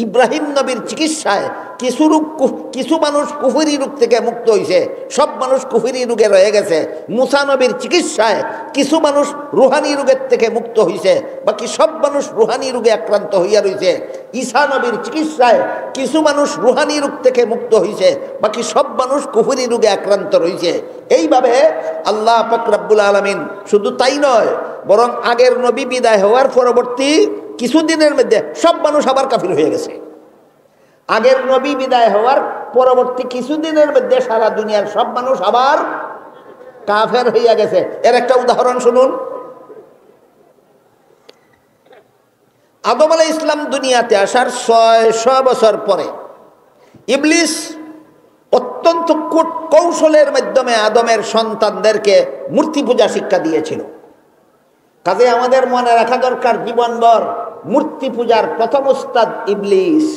ইব্রাহিম নবীর চিকিৎসায় কিছু মানুষ কুফরি রোগ থেকে মুক্ত হয়েছে, সব মানুষ কুফরি রোগে রয়ে গেছে। মুসা নবীর চিকিৎসায় কিছু মানুষ রুহানি রোগের থেকে মুক্ত হয়েছে, বাকি সব মানুষ রুহানি রোগে আক্রান্ত হইয়া রয়েছে। ঈসা নবীর চিকিৎসায় কিছু মানুষ রুহানি রোগ থেকে মুক্ত হয়েছে, বাকি সব মানুষ কুফরি রোগে আক্রান্ত রয়েছে। এইভাবে আল্লাহ পাক রব্বুল আলামিন শুধু তাই নয়, বরং আগের নবী বিদায় হওয়ার পরবর্তী কিছুদিনের মধ্যে সব মানুষ আবার কাফির হয়ে গেছে। আগের নবী বিদায় হওয়ার পরবর্তী কিছুদিনের মধ্যে সারা দুনিয়ার সব মানুষ আবার কাফের হইয়া গেছে। এর একটা উদাহরণ শুনুন। আদম আলাইহিস সালাম দুনিয়াতে আসার 600 বছর পরে ইবলিস অত্যন্ত কৌশলের মাধ্যমে আদমের সন্তানদেরকে মূর্তি পূজা শিক্ষা দিয়েছিল। কাজে আমাদের মনে রাখা দরকার, জীবনভর মূর্তি পূজার প্রথম উস্তাদ ইবলিস।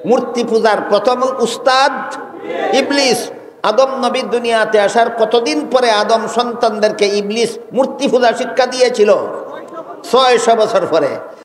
মূর্তি পূজার প্রথম উস্তাদ ইবলিস। আদম নবী দুনিয়াতে আসার কতদিন পরে আদম সন্তানদেরকে ইবলিস মূর্তি পূজা শিক্ষা দিয়েছিল? 600 বছর পরে।